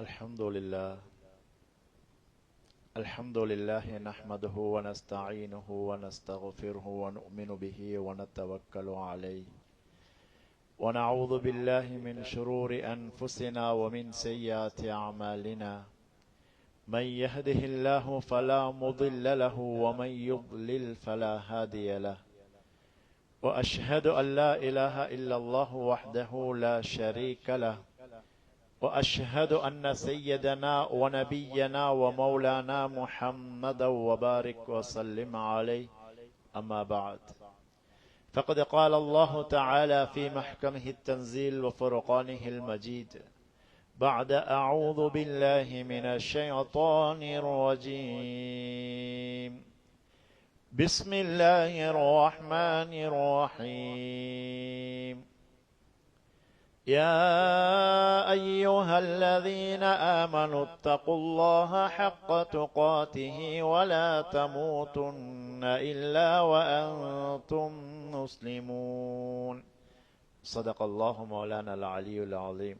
الحمد لله نحمده ونستعينه ونستغفره ونؤمن به ونتوكل عليه ونعوذ بالله من شرور أنفسنا ومن سيئات أعمالنا من يهده الله فلا مضل له ومن يضلل فلا هادي له وأشهد أن لا إله إلا الله وحده لا شريك له وأشهد أن سيدنا ونبينا ومولانا محمدا وبارك وسلم عليه أما بعد فقد قال الله تعالى في محكمه التنزيل وفرقانه المجيد بعد أعوذ بالله من الشيطان الرجيم بسم الله الرحمن الرحيم يا أيها الذين آمنوا اتقوا الله حق تقاته ولا تموتن إلا وأنتم مسلمون صدق الله مولانا العلي العظيم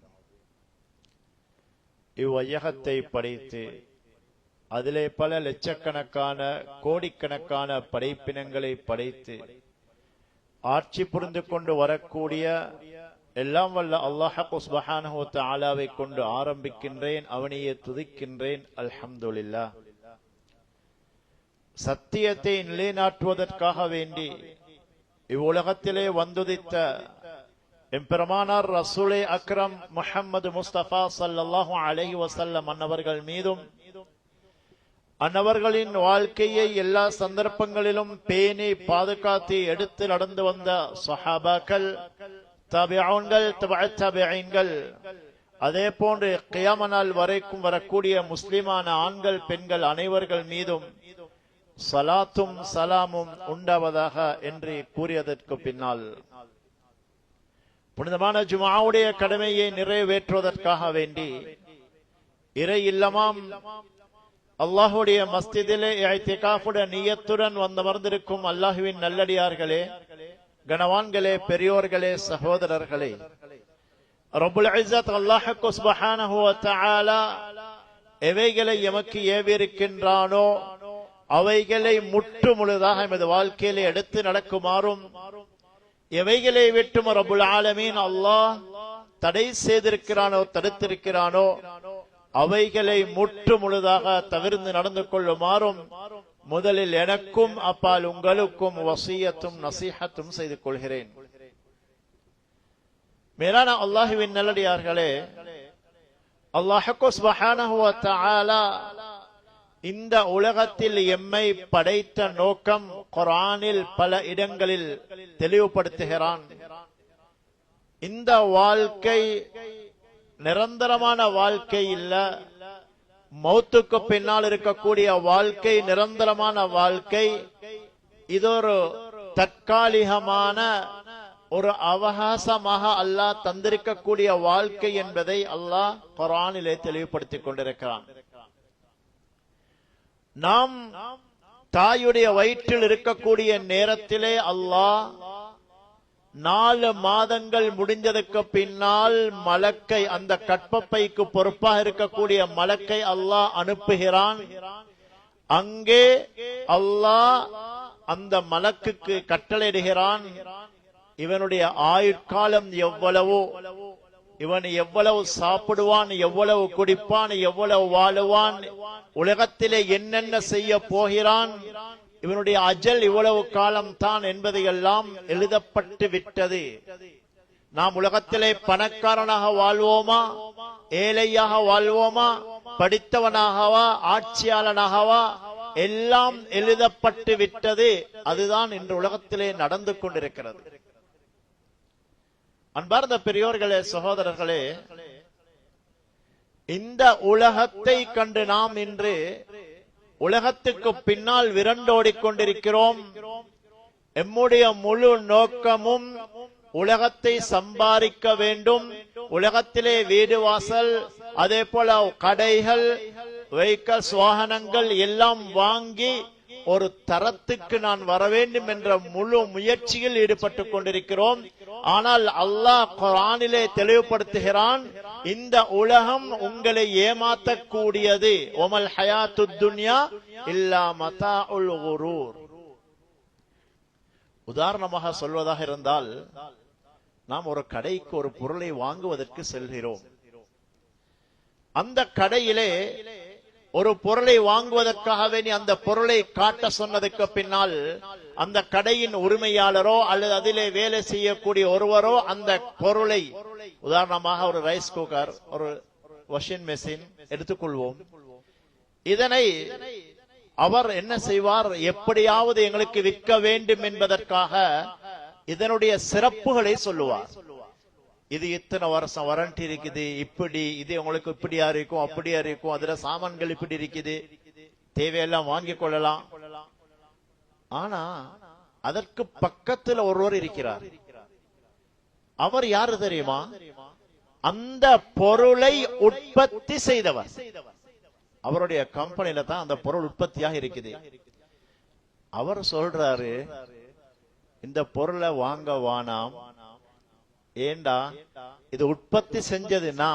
இவ்வையகத்தை படைத்து அதிலே பல லட்சக்கணக்கான கோடிக்கணக்கான படைப்பினங்களை படைத்து ஆட்சி புரிந்து கொண்டு வரக்கூடிய எல்லாம் வல்ல அல்லாஹ் சுப்ஹானஹு வ தஆலாவை கொண்டு ஆரம்பிக்கின்றேன், அவனையே துதிக்கின்றேன். அல்ஹம்துலில்லாஹ். சத்தியத்தை நிலைநாட்டுவதற்காக வேண்டி இவ்வுலகத்திலே வந்துதித்த எம்பெருமானார் ரசூலே அக்ரம் முஹம்மது முஸ்தபா ஸல்லல்லாஹு அலைஹி வஸல்லம் அன்னவர்கள் மீதும் அன்னவர்களின் வாழ்க்கையை எல்லா சந்தர்ப்பங்களிலும் பேணி பாதுகாத்து எடுத்து நடந்து வந்த சஹாபாக்கள், தபிஊன்கள், தபஅத் தபிஈன்கள், அதே போன்று கியாம நாள் வரைக்கும் வரக்கூடிய முஸ்லிமான ஆண்கள் பெண்கள் அனைவர்கள் மீதும் சலாத்தும் சலாமும் உண்டாவதாக என்று கூறியதற்கு பின்னால் புனிதமான ஜும்ஆவுடைய கடமையை நிறைவேற்றுவதற்காக வேண்டி இறை இல்லமாம் அல்லாஹ்வுடைய மஸ்ஜிதிலே இஅ்திகாஃபுடைய நியத்துடன் வந்தமர்ந்திருக்கும் அல்லாஹ்வின் நல்லடியார்களே, கனவான்களே, பெரியோர்களே, சகோதரர்களே, ரப்புல் இஸ்ஸத் அல்லாஹ் சுப்ஹானஹு வ தஆலா எவைகளை எமக்கு ஏவிருக்கின்றானோ அவைகளை முற்று முழுதாக எமது வாழ்க்கையிலே எடுத்து நடக்குமாறும், எவைகளை விட்டும் ரப்புல் ஆலமீன் அல்லாஹ் தடை செய்திருக்கிறானோ தடுத்திருக்கிறானோ அவைகளை முற்று முழுதாக தவிர்த்து நடந்து கொள்ளுமாறும் முதலில் எனக்கும் அப்பால் உங்களுக்கும் வசியத்தும் நசீஹத்தும் செய்து கொள்கிறேன். மேலான அல்லாஹ்வின் நல்லடியார்களே, அல்லாஹ் சுப்ஹானஹு வ தஆலா இந்த உலகத்தில் எம்மை படைத்த நோக்கம் குர்ஆனில் பல இடங்களில் தெளிவுபடுத்துகிறான். இந்த வாழ்க்கை நிரந்தரமான வாழ்க்கை இல்ல, மௌத்துக்கு பின்னால் இருக்கக்கூடிய வாழ்க்கை நிரந்தரமான வாழ்க்கை. இது ஒரு தற்காலிகமான ஒரு அவகாசமாக அல்லாஹ் தந்திருக்கக்கூடிய வாழ்க்கை என்பதை அல்லாஹ் குர்ஆனிலே தெளிவுபடுத்திக் கொண்டிருக்கிறான். நாம் தாயுடைய வயிற்றில் இருக்கக்கூடிய நேரத்திலே அல்லாஹ் 4 மாதங்கள் முடிஞ்சதுக்கு பின்னால் மலக்கை, அந்த கற்பப்பைக்கு பொறுப்பாக இருக்கக்கூடிய மலக்கை அல்லாஹ் அனுப்புகிறான். அங்கே அல்லாஹ் அந்த மலக்குக்கு கட்டளையிடுகிறான், இவனுடைய ஆயுட்காலம் எவ்வளவோ, இவன் எவ்வளவு சாப்பிடுவான், எவ்வளவு குடிப்பான், எவ்வளவு வாழுவான், உலகத்திலே என்னென்ன செய்ய போகிறான், இவனுடைய அஜல் இவ்வளவு காலம் தான் என்பதையெல்லாம் எழுதப்பட்டு விட்டது. நாம் உலகத்திலே பணக்காரனாக வாழ்வோமா, ஏழையாக வாழ்வோமா, படித்தவனாகவா, ஆட்சியாளனாகவா, எல்லாம் எழுதப்பட்டு விட்டது. அதுதான் இன்று உலகத்திலே நடந்து கொண்டிருக்கிறது. அன்பார்ந்த பெரியோர்களே, சகோதரர்களே, இந்த உலகத்தை கண்டு நாம் இன்று உலகத்துக்கு பின்னால் விரண்டோடிக் கொண்டிருக்கிறோம். எம்முடைய முழு நோக்கமும் உலகத்தை சம்பாதிக்க வேண்டும், உலகத்திலே வீடு வாசல், அதே போல கடைகள், வெஹிக்கல்ஸ், வாகனங்கள் எல்லாம் வாங்கி ஒரு தரத்துக்கு நான் வர வேண்டும் என்ற முழு முயற்சியில் ஈடுபட்டுக் கொண்டிருக்கிறோம். ஆனால் அல்லாஹ் குர்ஆனிலே தெளிவுபடுத்துகிறான், இந்த உலகம் உங்களை ஏமாற்றக்கூடியது. ஒமல் ஹயாத்துத் துன்யா இல்லா மதாஉல் குரூர். உதாரணமாக சொல்வதாக இருந்தால், நாம் ஒரு கடைக்கு ஒரு பொருளை வாங்குவதற்கு செல்கிறோம். அந்த கடையிலே ஒரு பொருளை வாங்குவதற்காகவே அந்த பொருளை காட்ட சொன்னதுக்கு பின்னால் அந்த கடையின் உரிமையாளரோ அல்லது அதிலே வேலை செய்யக்கூடிய ஒருவரோ அந்த பொருளை, உதாரணமாக ஒரு ரைஸ் குக்கர், ஒரு வாஷிங் மெஷின் எடுத்துக்கொள்வோம். இதனை அவர் என்ன செய்வார், எப்படியாவது எங்களுக்கு விற்க வேண்டும் என்பதற்காக இதனுடைய சிறப்புகளை சொல்லுவார். இது இத்தனை வருஷம் வாரண்டி இருக்குது, இப்படி இது உங்களுக்கு இப்படியா இருக்கும் அப்படியா இருக்கும், அதுல சாமான்கள் இப்படி இருக்குது, தேவையெல்லாம் வாங்கிக் கொள்ளலாம். ஆனா அதற்கு பக்கத்துல ஒருவர் இருக்கிறார். அவர் யாரு தெரியுமா? அந்த பொருளை உற்பத்தி செய்தவர். அவருடைய கம்பெனில தான் அந்த பொருள் உற்பத்தியாக இருக்குது. அவர் சொல்றாரு, இந்த பொருளை வாங்க வானாம், ஏண்டா இது உற்பத்தி செஞ்சதுன்னா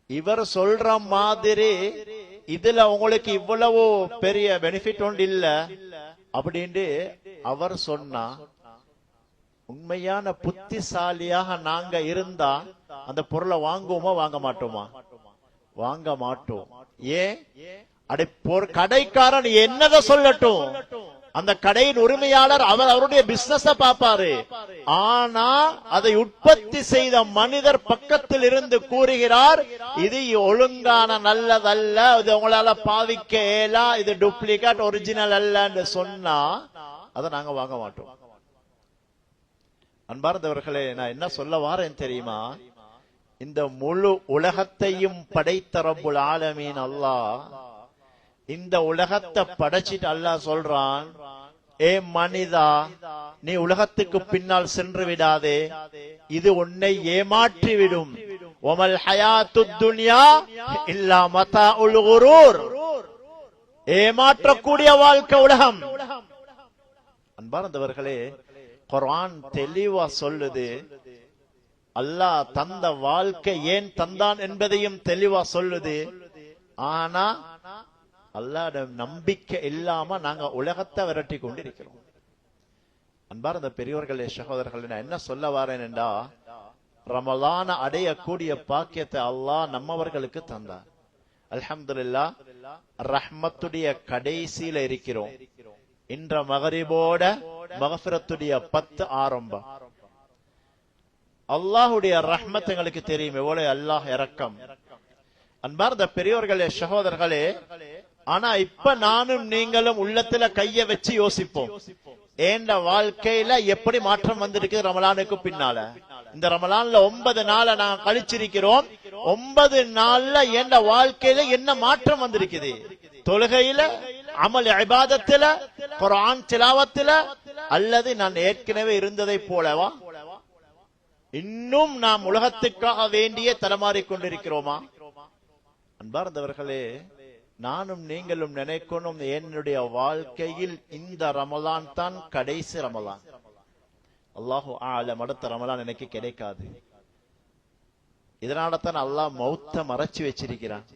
இவர் சொல்ற மாதிரி இதுல உங்களுக்கு இவ்வளவு பெரிய பெனிஃபிட் ஒன்று இல்ல அப்படின்னு அவர் சொன்னா, உண்மையான புத்திசாலியாக நாங்க இருந்தா அந்த பொருளை வாங்குவோமா வாங்க மாட்டோமா? வாங்க மாட்டோம். ஏன்? அடே கடைக்காரன் என்னத சொல்லட்டும், அந்த கடையின் உரிமையாளர் அவர் அவருடைய பிசினஸ் பாப்பாரு. ஆனா அதை உற்பத்தி செய்த மனிதர் பக்கத்தில் இருந்து கூறுகிறார், இது ஒழுங்கான நல்லதல்ல, இது உங்களால பாவிக்க இயலா, இது டூப்ளிகேட் ஒரிஜினல் அல்லன்னு சொன்னா அதை நாங்க வாங்க மாட்டோம். அன்பார்ந்தவர்களே, நான் என்ன சொல்ல வாரேன் தெரியுமா? இந்த முழு உலகத்தையும் படைத்த ரப்புல் ஆலமீன் அல்லாஹ், இந்த உலகத்தை படைச்சிட்டு அல்லாஹ் சொல்றான், ஏ மனிதா, நீ உலகத்துக்கு பின்னால் சென்று விடாதே, இது உன்னை ஏமாற்றி விடும். ஒமல் ஹயாத்துத் துன்யா இல்லா மதாஉல் குரூர். ஏமாற்றக்கூடிய வாழ்க்கை உலகம். அன்பார்ந்தவர்களே, குர்ஆன் தெளிவா சொல்லுது, அல்லாஹ் தந்த வாழ்க்கை ஏன் தந்தான் என்பதையும் தெளிவா சொல்லுது. ஆனா அல்லாஹ்வுடைய நம்பிக்கை இல்லாம நாங்க உலகத்தை விரட்டி கொண்டிருக்கிறோம். அன்பார்ந்த பெரியவர்களே, சகோதரர்களே, நான் என்ன சொல்ல வாரேன் என்றா, ரமலான அடையக்கூடிய பாக்கியத்தை அல்லாஹ் நம்மவர்களுக்கு தந்தார். அல்ஹம்துலில்லாஹ், ரஹ்மத்துடைய கடைசியில இருக்கிறோம். இன்ற மகரிபோட மகஃபிரத்துடைய 10 ஆரம்பம். அல்லாஹுடைய ரஹ்மத் எங்களுக்கு தெரியும், எவ்வளவு அல்லாஹ் இரக்கம். அன்பார்ந்த பெரியவர்களே, சகோதரர்களே, ஆனா இப்ப நானும் நீங்களும் உள்ளத்துல கைய வச்சு யோசிப்போம், ஏண்ட வாழ்க்கையில எப்படி மாற்றம் வந்திருக்கு ரமலானுக்கு பின்னால. இந்த ரமலான்ல 9 நாளை நாங்க கழிச்சிருக்கிறோம். 9 நாள்ல ஏண்ட வாழ்க்கையில என்ன மாற்றம் வந்திருக்குது? தொழுகையில, அமல் இபாதத்துல, குர்ஆன் திலாவத்துல, அல்லது நான் ஏற்கனவே இருந்ததை போலவா? இன்னும் நாம் உலகத்துக்காக வேண்டிய தரமாறிக் கொண்டிருக்கிறோமா? அன்பார்ந்தவர்களே, நானும் நீங்களும் நினைக்கணும், என்னுடைய வாழ்க்கையில் இந்த ரமலான் தான் கடைசி ரமலான். அல்லாஹு ஆலம், அடுத்த ரமலான் எனக்கு கிடைக்காது. இதனால தான் அல்லாஹ் மௌத்த மறைச்சு வச்சிருக்கிறான்.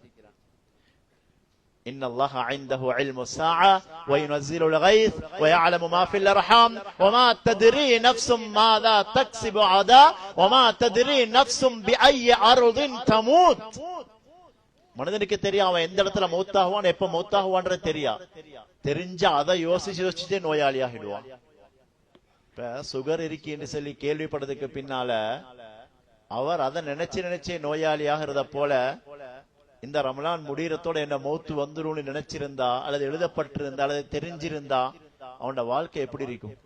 إن الله عنده علم الساعة وينزل الغيث ويعلم ما في الأرحام وما تدري نفس ماذا تكسب غدا وما تدري نفس بأي أرض تموت. மனிதனுக்கு தெரியும் அவன் எந்த இடத்துல மௌத்தாகுவான், எப்ப மௌத்தாகுவான்ற தெரியா. தெரிஞ்சா அதை யோசிச்சு யோசிச்சுட்டே நோயாளி ஆகிடுவான். இப்ப சுகர் இருக்குன்னு சொல்லி கேள்விப்பட்டதுக்கு பின்னால அவர் அதை நினைச்சே நோயாளி ஆகிறத போல, இந்த ரமலான் முடியறதோட என்ன மௌத்து வந்துரும்னு நினைச்சிருந்தா, அல்லது எழுதப்பட்டிருந்தா, அல்லது தெரிஞ்சிருந்தா, அவனோட வாழ்க்கை எப்படி இருக்கும்?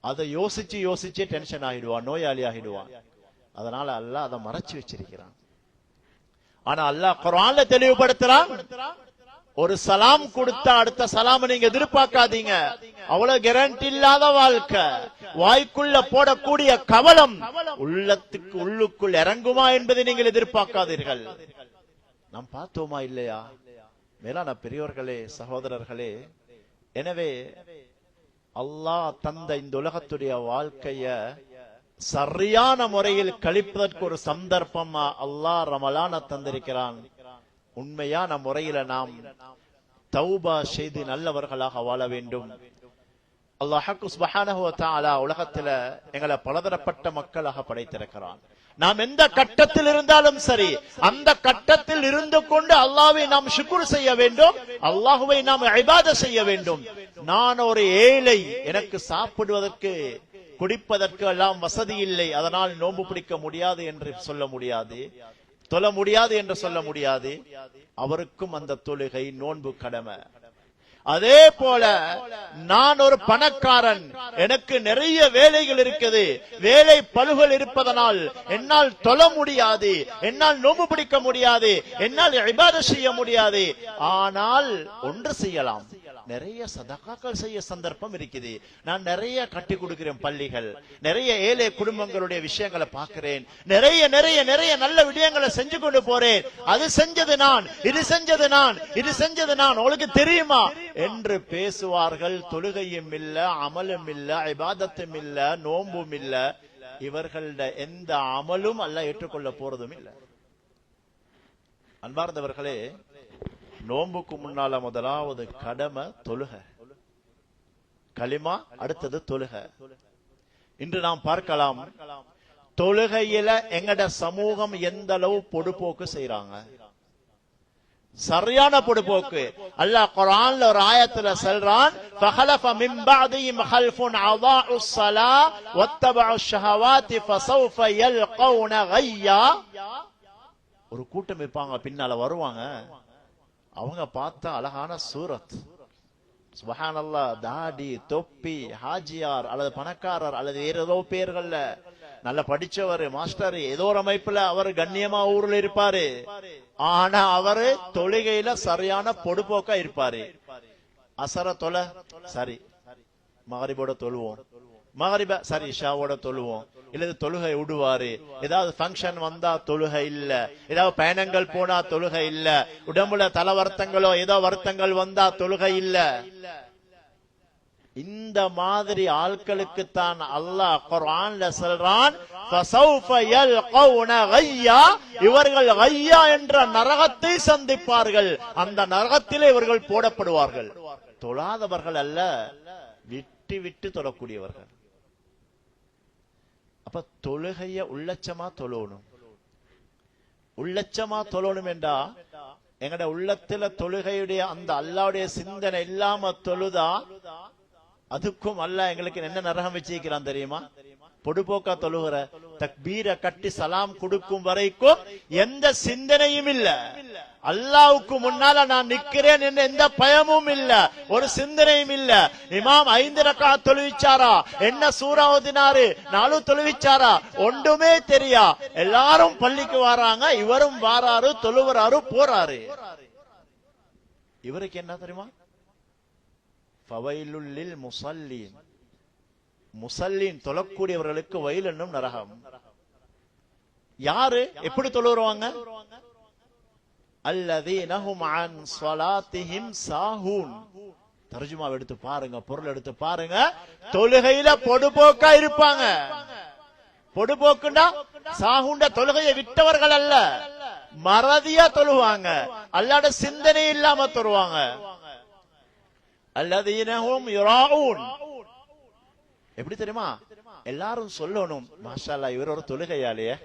அதை யோசிச்சே டென்ஷன் ஆகிடுவான், நோயாளி ஆகிடுவான். அதனால அல்லாஹ் அதை மறைச்சு வச்சிருக்கிறான். ஆனா அல்லாஹ் குர்ஆன்ல தெளிவுபடுத்துறான், ஒரு சலாம் கொடுத்தா அடுத்த சலாம் நீங்க எதிர்பார்க்காதீங்க. அவ்வளவு கேரண்டி இல்லாத வாழ்க்கை. வாய்க்குள்ள போடக்கூடிய கவலம் உள்ளத்துக்கு உள்ளுக்குள் இறங்குமா என்பதை நீங்கள் எதிர்பார்க்காதீர்கள். நாம் பார்த்தோமா இல்லையா? மேலான பெரியோர்களே, சகோதரர்களே, எனவே அல்லாஹ் தந்த இந்த உலகத்துடைய வாழ்க்கைய சரியான முறையில் கழிப்பதற்கு ஒரு சந்தர்ப்பமா அல்லாஹ் ரமலான தந்திருக்கிறான். உண்மையான முறையில நாம் தௌபா செய்து நல்லவர்களாக வாழ வேண்டும். அல்லாஹ் சுப்ஹானஹு வ தஆலா உலகத்துல எங்களை பலதரப்பட்ட மக்களாக படைத்திருக்கிறான். நாம் எந்த கட்டத்தில் இருந்தாலும் சரி, அந்த கட்டத்தில் இருந்து கொண்டு அல்லாஹ்வை நாம் ஷுக்ர் செய்ய வேண்டும், அல்லாஹ்வை நாம் இபாதத் செய்ய வேண்டும். நான் ஒரு ஏழை, எனக்கு சாப்பிடுவதற்கு குடிப்பதற்கு எல்லாம் வசதி இல்லை, அதனால் நோன்பு பிடிக்க முடியாது என்று சொல்ல முடியாது, தொழ முடியாது என்று சொல்ல முடியாது. அவருக்கும் அந்த தொழுகை நோன்பு கடமை. அதே போல நான் ஒரு பணக்காரன், எனக்கு நிறைய வேலைகள் இருக்குது, வேலை பளுகள் இருப்பதனால் என்னால் தொழ முடியாது, என்னால் நோன்பு பிடிக்க முடியாது, என்னால் இபாதத் செய்ய முடியாது. ஆனால் ஒன்று செய்யலாம், நிறைய சதகாக்கள் செய்ய சந்தர்ப்பம் இருக்குது. நான் நிறைய கட்டி கொடுக்கிறேன் பள்ளிகள், நிறைய ஏழை குடும்பங்களுடைய விஷயங்களை பார்க்கிறேன், நிறைய நிறைய நிறைய நல்ல விடயங்களை செஞ்சு கொண்டு போறேன். அது செஞ்சது நான், இது செஞ்சது நான், இது செஞ்சது நான், உங்களுக்கு தெரியுமா என்று பேசுவார்கள். தொழுகையும் இல்ல, அமலும் இல்ல, இபாதத்தும் இல்ல, நோன்பும் இல்ல. இவர்கள எந்த அமலும் அல்லாஹ் ஏற்றுக்கொள்ள போறதும் இல்ல. அன்பார்ந்தவர்களே, நோன்புக்கு முன்னால முதலாவது கடமை தொழுக, கலிமா, அடுத்தது தொழுக. இன்று நாம் பார்க்கலாம், தொழுகையில எங்கட சமூகம் எந்த அளவு பொடுபோக்கு செய்யறாங்க, சரியான பொடுபோக்கு. அல்லாஹ் குர்ஆன்ல ஒரு ஆயத்துல சொல்றான், ஃபஹலஃப மின் பஅதிஹிம் ஹல்ஃபுன் அதாஉஸ் ஸலா வத்தபஉஷ் ஷஹவாத்தி ஃபஸௌஃப யல்கௌன கய்யா. ஒரு கூட்டம் இருப்பாங்க, பின்னால வருவாங்க, அவங்க பார்த்தா அழகான சூரத், சுப்ஹானல்லாஹ், தாடி, தொப்பி, ஹாஜியார் அல்லது பணக்காரர் அல்லது வேற ஏதோ பேர்கள்ல நல்ல படிச்சவர், மாஸ்டர், ஏதோ ஒரு அமைப்புல அவர் கண்ணியமா ஊர்ல இருப்பாரு. ஆனா அவரு தொழுகையில சரியான பொடுபோக்கா இருப்பாரு. அசர தொல சரி, மகரிபோட தொழுவோம், மகரிப சரி இஷாவோட தொழுவோம், இல்லது தொழுகை விடுவாரு. ஏதாவது ஃபங்க்ஷன் வந்தா தொழுகை இல்ல, ஏதாவது பயணங்கள் போனா தொழுகை இல்ல, உடம்புல தல வருத்தங்களோ ஏதோ வருத்தங்கள் வந்தா தொழுகை இல்ல. இந்த மாதிரி ஆட்களுக்கு தான் அல்லாஹ் குர்ஆன்ல சொல்றான், ஃபஸௌஃப யல்கௌன கய்யா, இவர்கள் கய்யா என்ற நரகத்தை சந்திப்பார்கள், அந்த நரகத்திலே இவர்கள் போடப்படுவார்கள். தொழாதவர்கள் அல்ல, விட்டு விட்டு தொழக்கூடியவர்கள். அப்ப தொழுகைய உள்ளச்சமா தொழணும். உள்ளச்சமா தொழணும் என்றா எங்கட உள்ளத்துல தொழுகையுடைய அந்த அல்லாஹ்வுடைய சிந்தனை இல்லாம தொழுதா அதுக்கும் அல்லாஹ் எங்களுக்கு என்ன நரகம் வச்சிருக்கிறான் தெரியுமா? பொடுபோக்கா தொழுகிற, தக்பீர கட்டி சலாம் கொடுக்கும் வரைக்கும் எந்த சிந்தனையும் இல்ல, அல்லாஹ்வுக்கு முன்னால நான் நிக்கிறேன் என்ற எந்த பயமும் இல்ல, ஒரு சிந்தனையும் இல்ல. இமாம் 5 ரக்காத் தொழுவிச்சாரா, என்ன சூரா ஓதினாரு, 4 தொழுவிச்சாரா, ஒன்றுமே தெரியா. எல்லாரும் பள்ளிக்கு வராங்க, இவரும் வாராரு, தொழுவராரு, போறாரு. இவருக்கு என்ன தெரியுமா? ஃபவைலுல் லில் முஸல்லீன், முஸல்லீன் தொழக்கூடியவர்களுக்கு வயல் என்னும் நரகம். யாரு எப்படி தொழுவாங்க? அல்லதீன ஹும் அன் ஸலாத்திஹிம் சாஹூன். தர்ஜுமா எடுத்து பாருங்க, பொருள் எடுத்து பாருங்க. தொழுகையில பொடுபோக்கா இருப்பாங்க. பொடுபோக்குண்டா சாஹூண்ட தொழுகையை விட்டவர்கள் அல்ல, மறதியா தொழுவாங்க, அல்லாஹ்வுடைய சிந்தனை இல்லாம தொழுவாங்க. அல்லதீன ஹும் யுராஊன். எப்படி தெரியுமா? எல்லாரும் சொல்லணும், மாஷா அல்லாஹ் இவர் ஒரு தொழுகையாளியே,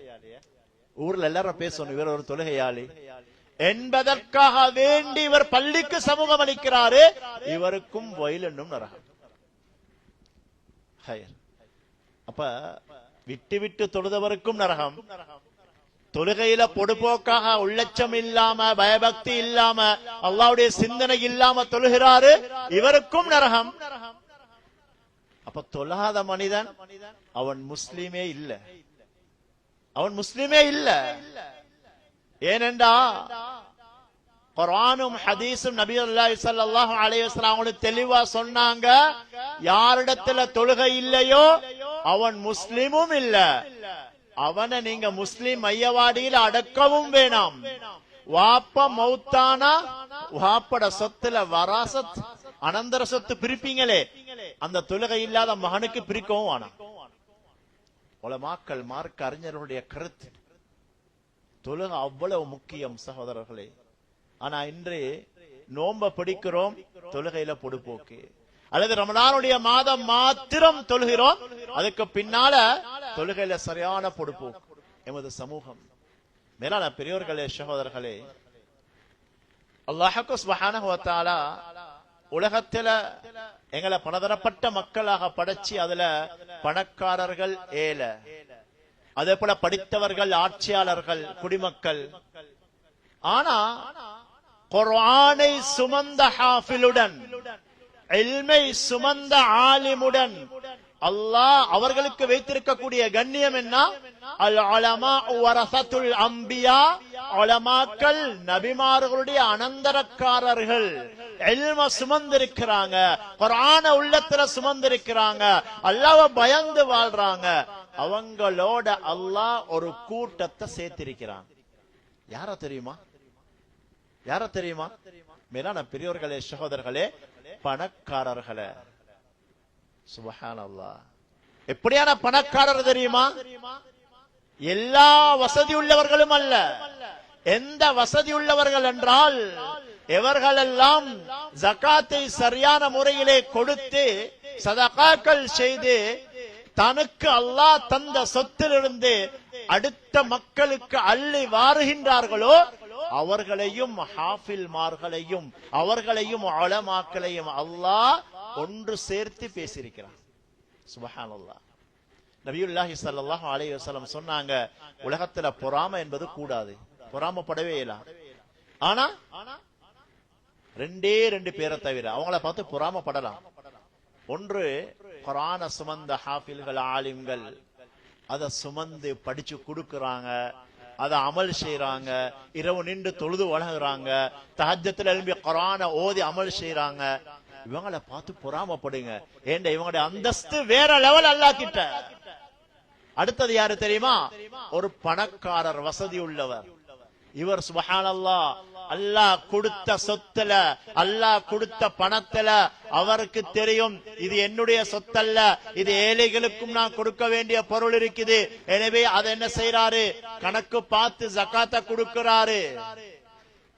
ஊர்ல எல்லாரும் பேசணும் இவர் ஒரு தொழுகையாளி என்பதற்காக வேண்டி இவர் பள்ளிக்கு சமூகம் அளிக்கிறாரு, இவருக்கும் வயல் என்னும் நரகம். அப்ப விட்டு விட்டு தொழுதவருக்கும் நரகம், தொழுகையில பொடுபோக்காக உள்ளச்சம் இல்லாம பயபக்தி இல்லாம அல்லாஹ்வுடைய சிந்தனை இல்லாம தொழுகிறாரு, இவருக்கும் நரகம். அப்ப தொழாத மனிதன் அவன் முஸ்லிமே இல்ல, அவன் முஸ்லிமே இல்ல. ஏனென்றா குர்ஆனும் ஹதீஸும் நபி ஸல்லல்லாஹு அலைஹி வஸல்லம் தெளிவா சொன்னாங்க, யாரிடத்துல தொழுகை இல்லையோ அவன் முஸ்லிமும் இல்ல, அவனை நீங்க முஸ்லிம் மையவாடியில் அடக்கவும் வேணாம். வாப்ப மௌத்தானா வாப்பட சொத்துல வராசத் அனந்தர சொத்து பிரிப்பீங்களே, அந்த தொழுகை இல்லாத மகனுக்கு பிரிக்கவும் வேணாம். உலமாக்கள் மார்க்க அறிஞர்களுடைய கருத்து, தொழுகை அவ்வளவு முக்கியம் சகோதரர்களே. ஆனா இன்று நோம்ப பிடிக்கிறோம், தொழுகையில பொடுப்போக்கு. அல்லது ரமலானுடைய மாதம் மாத்திரம் தொழுகிறோம், அதுக்கு பின்னால தொழுகையில சரியான பொடுப்போக்கு. எமது சமூகம் மேலான பெரியோர்களே சகோதரர்களே, அல்லாஹ் சுப்ஹானஹு வ தஆலா உலகத்துல எங்களை பலதரப்பட்ட மக்களாக படைச்சு, அதுல பணக்காரர்கள், ஏழை, அதே போல படித்தவர்கள், ஆட்சியாளர்கள், குடிமக்கள். ஆனா குர்ஆனை சுமந்த ஹாஃபிலுடன், இல்மை சுமந்த ஆலிமுடன் அல்லாஹ் அவர்களுக்கு வைத்திருக்கக்கூடிய கண்ணியம் என்ன? அல் உலமா வரஸத்துல் அம்பியா, உலமாக்கள் நபிமார்களுடைய அனந்தரக்காரர்கள். இல்ம சுமந்திருக்கிறாங்க, குர்ஆன உள்ளத்துல சுமந்திருக்கிறாங்க, அல்லாஹ்வை பயந்து வாழ்றாங்க. அவங்களோட அல்லாஹ் ஒரு கூட்டத்தை சேர்த்திருக்கிறான். யார தெரியுமா? யார தெரியுமா? மேலான பெரியோர்களே சகோதரர்களே, பணக்காரர்களே. சுப்ஹானல்லாஹ். எப்படியான பணக்காரர் தெரியுமா? எல்லா வசதி உள்ளவர்களும் அல்ல. எந்த வசதி உள்ளவர்கள் என்றால், எவர்களெல்லாம் ஜகாத்தை சரியான முறையிலே கொடுத்து சதகாக்கள் செய்து தனக்கு அல்லாஹ் தந்த சொத்திலிருந்து அடுத்த மக்களுக்கு அள்ளி வாருகின்றார்களோ, அவர்களையும் ஹாஃபில்மார்களையும் அவர்களையும் உலமாக்களையும் அல்லாஹ் ஒன்று சேர்த்து பேசியிருக்கிறான். சுப்ஹானல்லாஹ். நபியுல்லாஹி ஸல்லல்லாஹு அலைஹி வஸல்லம் சொன்னாங்க, உலகத்துல பொறாமை என்பது கூடாது, பொறாமப்படவே இல்ல. ஆனா ரெண்டே ரெண்டு பேரை தவிர அவங்கள பார்த்து பொறாமப்படலாம். ஒன்று குர்ஆன சுமந்த ஹாஃபில்கள், ஆலிம்கள், அதை சுமந்து படிச்சு கொடுக்கறாங்க, அதை அமல் செய்யறாங்க, இரவு நின்று தொழுது வழங்குறாங்க, தஹஜ்ஜத்துல எழும்பி குர்ஆன ஓதி அமல் செய்யறாங்க. இவங்களை பார்த்து பொறாமப்படுங்க. ஏண்டா இவங்களுடைய அந்தஸ்து வேற லெவல் அல்லாஹ் கிட்ட. அடுத்தது யாரு தெரியுமா? ஒரு பணக்காரர், வசதி உள்ளவர். இவர் சுப்ஹானல்லாஹ், அல்லாஹ் கொடுத்த சொத்துல, அல்லாஹ் கொடுத்த பணத்துல அவருக்கு தெரியும், இது என்னுடைய சொத்தல்ல, இது ஏழைகளுக்கும் நான் கொடுக்க வேண்டிய பொருள் இருக்குது. எனவே அதை என்ன செய்யறாரு? கணக்கு பார்த்து ஜகாத்தை கொடுக்கிறாரு.